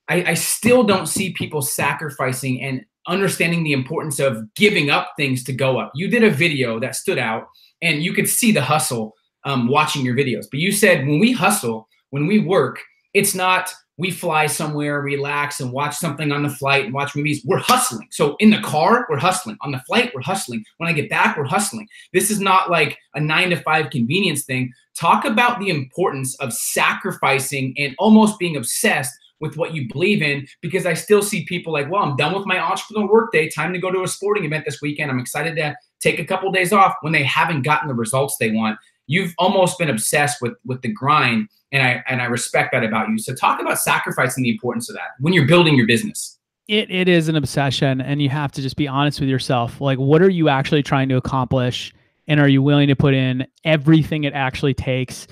I still don't see people sacrificing and understanding the importance of giving up things to go up. You did a video that stood out, and you could see the hustle watching your videos. But you said, when we hustle, when we work, it's not we fly somewhere, relax, and watch something on the flight and watch movies. We're hustling. So in the car, we're hustling. On the flight, we're hustling. When I get back, we're hustling. This is not like a 9-to-5 convenience thing. Talk about the importance of sacrificing and almost being obsessed with what you believe in, because I still see people like, well, I'm done with my entrepreneur workday. Time to go to a sporting event this weekend. I'm excited to take a couple of days off, when they haven't gotten the results they want. You've almost been obsessed with the grind, and I respect that about you. So talk about sacrificing, the importance of that when you're building your business. It is an obsession, and you have to just be honest with yourself. Like, what are you actually trying to accomplish? And are you willing to put in everything it actually takes?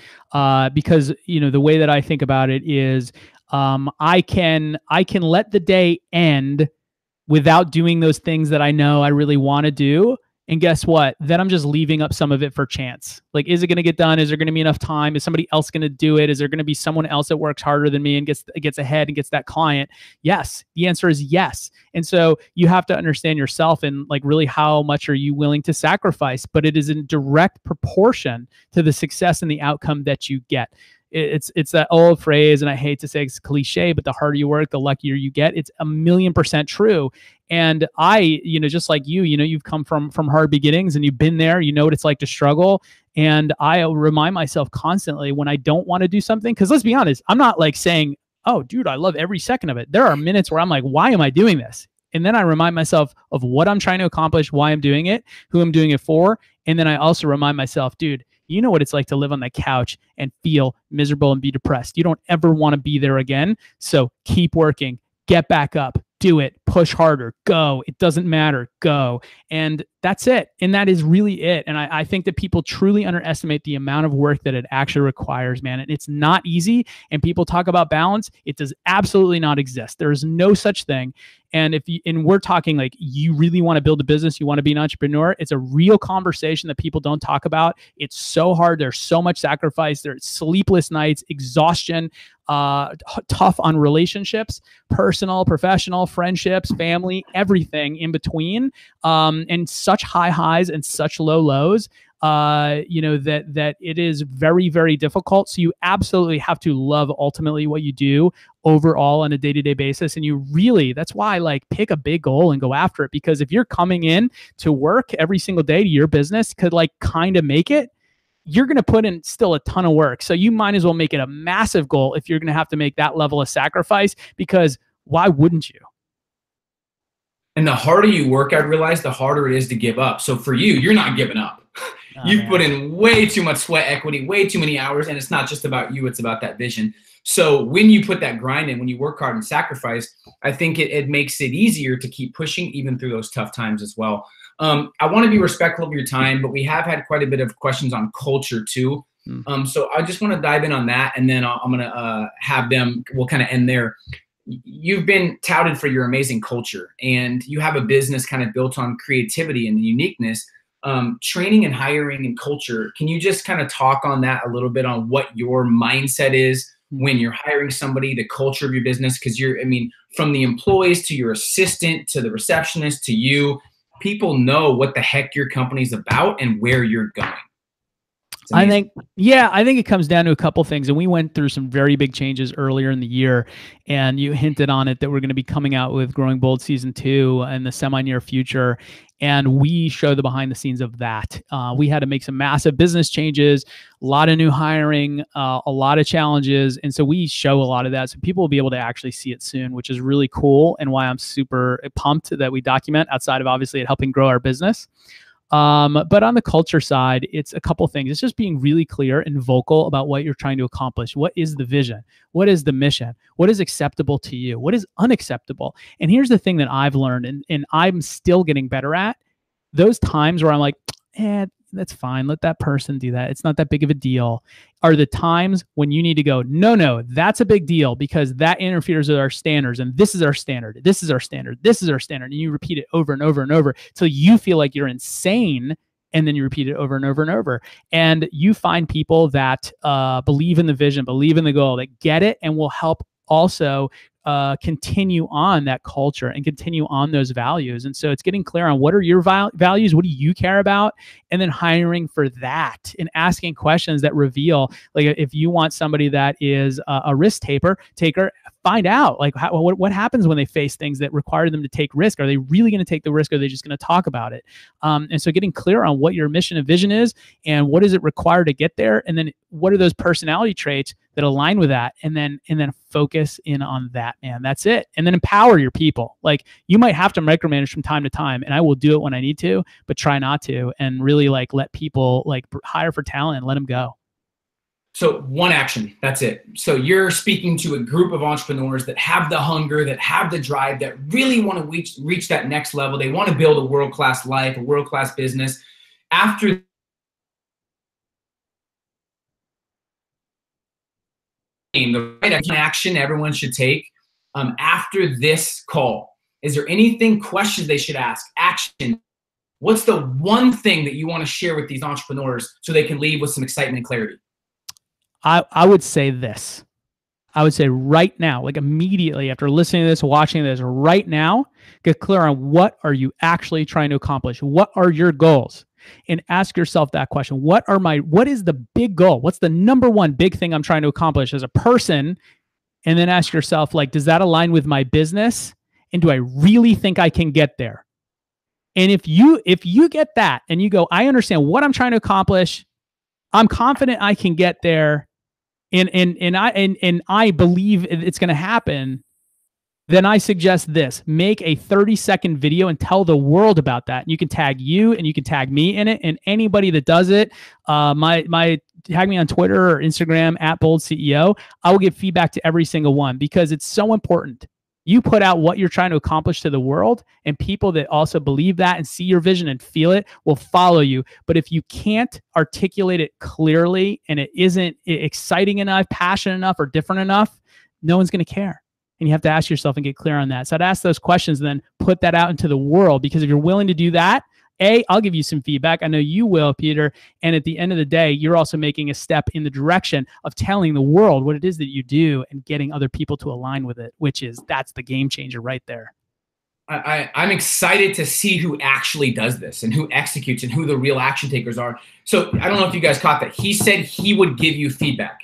Because, the way that I think about it is, I can let the day end without doing those things that I know I really want to do. And guess what? Then I'm just leaving up some of it for chance. Like, is it going to get done? Is there going to be enough time? Is somebody else going to do it? Is there going to be someone else that works harder than me and gets ahead and gets that client? Yes. The answer is yes. And so you have to understand yourself, and like, really, how much are you willing to sacrifice? But it is in direct proportion to the success and the outcome that you get. It's that old phrase, and I hate to say it's cliche, but the harder you work, the luckier you get. It's 1,000,000% true. And I, just like you've come from hard beginnings, and you've been there. You know what it's like to struggle. And I remind myself constantly when I don't want to do something, because let's be honest, I'm not like saying, oh, dude, I love every second of it. There are minutes where I'm like, why am I doing this? And then I remind myself of what I'm trying to accomplish, why I'm doing it, who I'm doing it for. And then I also remind myself, dude, you know what it's like to live on the couch and feel miserable and be depressed. You don't ever want to be there again. So keep working, get back up, do it, push harder, go. It doesn't matter, go. And that's it. And that is really it. And I think that people truly underestimate the amount of work that it actually requires, man. And it's not easy. And people talk about balance. It does absolutely not exist. There is no such thing. And we're talking like, you really want to build a business, you want to be an entrepreneur, it's a real conversation that people don't talk about. It's so hard. There's so much sacrifice. There's sleepless nights, exhaustion, tough on relationships, personal, professional, friendships, family, everything in between, and such high highs and such low lows, that it is very, very difficult. So you absolutely have to love ultimately what you do overall on a day-to-day basis. And that's why, like, pick a big goal and go after it. Because if you're coming in to work every single day to your business could like kind of make it, you're going to put in still a ton of work. So you might as well make it a massive goal if you're going to have to make that level of sacrifice, because why wouldn't you? And the harder you work, I realize the harder it is to give up. So for you, you're not giving up. You've put in way too much sweat equity, way too many hours, and it's not just about you, it's about that vision. So when you put that grind in, when you work hard and sacrifice, I think it makes it easier to keep pushing even through those tough times as well. I want to be respectful of your time, but we have had quite a bit of questions on culture too. So I just want to dive in on that, and then I'm going to have them, we'll kind of end there. You've been touted for your amazing culture, and you have a business kind of built on creativity and uniqueness. Training and hiring and culture. Can you just kind of talk on that a little bit, on what your mindset is when you're hiring somebody, the culture of your business? Because from the employees to your assistant to the receptionist to you, people know what the heck your company's about and where you're going. I think it comes down to a couple things. And we went through some very big changes earlier in the year, and you hinted on it that we're going to be coming out with Growing Bold Season 2 in the semi-near future. And we show the behind the scenes of that. We had to make some massive business changes, a lot of new hiring, a lot of challenges. And so we show a lot of that. So people will be able to actually see it soon, which is really cool, and why I'm super pumped that we document, outside of obviously it helping grow our business. But on the culture side, it's a couple things. It's just being really clear and vocal about what you're trying to accomplish. What is the vision? What is the mission? What is acceptable to you? What is unacceptable? And here's the thing that I've learned, and I'm still getting better at, those times where I'm like, that's fine. Let that person do that. It's not that big of a deal, are the times when you need to go, no, that's a big deal, because that interferes with our standards. And this is our standard. This is our standard. This is our standard. And you repeat it over and over and over till you feel like you're insane. And then you repeat it over and over and over. And you find people that believe in the vision, believe in the goal, that get it, and will help also continue on that culture and continue on those values. And so it's getting clear on what are your values, what do you care about, and then hiring for that and asking questions that reveal, like, if you want somebody that is a risk taker, find out like what happens when they face things that require them to take risk. Are they really going to take the risk, or are they just going to talk about it? And so getting clear on what your mission and vision is, and what does it require to get there, and then what are those personality traits that align with that, and then focus in on that, man. That's it. And then empower your people. Like, you might have to micromanage from time to time, and I will do it when I need to, but try not to, and really like let people like hire for talent and let them go. So one action, that's it. So you're speaking to a group of entrepreneurs that have the hunger, that have the drive, that really want to reach that next level. They want to build a world-class life, a world-class business. After the right action everyone should take after this call, is there anything, questions they should ask, action? What's the one thing that you want to share with these entrepreneurs so they can leave with some excitement and clarity? I would say this. I would say right now, like immediately after listening to this, watching this, right now, get clear on what are you actually trying to accomplish? What are your goals? And ask yourself that question. What is the big goal? What's the number one big thing I'm trying to accomplish as a person? And then ask yourself, like, does that align with my business? And do I really think I can get there? And if you get that and you go, I understand what I'm trying to accomplish, I'm confident I can get there, and I believe it's going to happen, then I suggest this. Make a 30-second video and tell the world about that. And you can tag you and you can tag me in it, and anybody that does it, tag me on Twitter or Instagram @BoldCEO. I will give feedback to every single one, because it's so important. You put out what you're trying to accomplish to the world, and people that also believe that and see your vision and feel it will follow you. But if you can't articulate it clearly and it isn't exciting enough, passionate enough, or different enough, no one's going to care. And you have to ask yourself and get clear on that. So I'd ask those questions and then put that out into the world, because if you're willing to do that, I'll give you some feedback. I know you will, Peter. And at the end of the day, you're also making a step in the direction of telling the world what it is that you do and getting other people to align with it, that's the game changer right there. I'm excited to see who actually does this and who executes and who the real action takers are. So I don't know if you guys caught that. He said he would give you feedback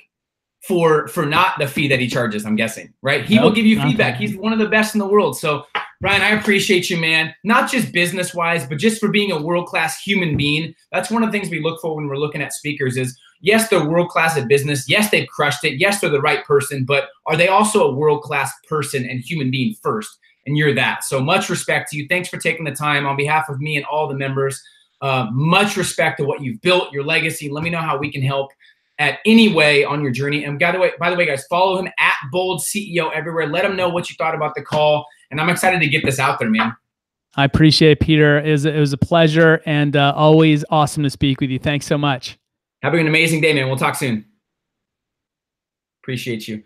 for not the fee that he charges, I'm guessing, right? He will give you feedback. He's one of the best in the world. So Brian, I appreciate you, man. Not just business-wise, but just for being a world-class human being. That's one of the things we look for when we're looking at speakers is, yes, they're world-class at business. Yes, they've crushed it. Yes, they're the right person. But are they also a world-class person and human being first? And you're that. So much respect to you. Thanks for taking the time on behalf of me and all the members. Much respect to what you've built, your legacy. Let me know how we can help at any way on your journey. And by the way, guys, follow him at Bold CEO everywhere. Let him know what you thought about the call. And I'm excited to get this out there, man. I appreciate it, Peter. It was a pleasure and always awesome to speak with you. Thanks so much. Have an amazing day, man. We'll talk soon. Appreciate you.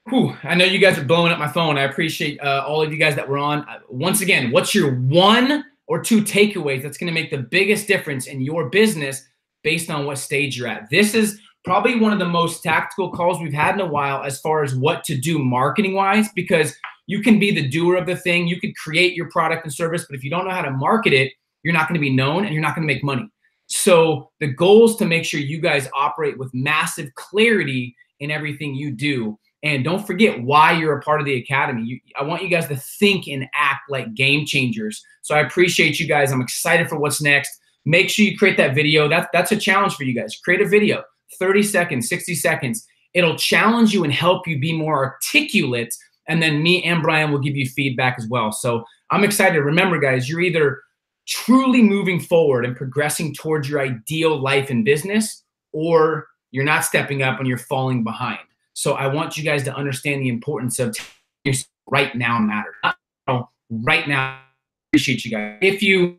Whew, I know you guys are blowing up my phone. I appreciate all of you guys that were on. Once again, what's your 1 or 2 takeaways that's going to make the biggest difference in your business based on what stage you're at? This is probably one of the most tactical calls we've had in a while as far as what to do marketing-wise, because you can be the doer of the thing. You could create your product and service, but if you don't know how to market it, you're not going to be known and you're not going to make money. So the goal is to make sure you guys operate with massive clarity in everything you do. And don't forget why you're a part of the academy. I want you guys to think and act like game changers. So I appreciate you guys. I'm excited for what's next. Make sure you create that video. That's a challenge for you guys. Create a video, 30 seconds, 60 seconds. It'll challenge you and help you be more articulate. And then me and Brian will give you feedback as well. So I'm excited. Remember, guys, you're either truly moving forward and progressing towards your ideal life and business, or you're not stepping up and you're falling behind. So I want you guys to understand the importance of right now matters. Right now, appreciate you guys. If you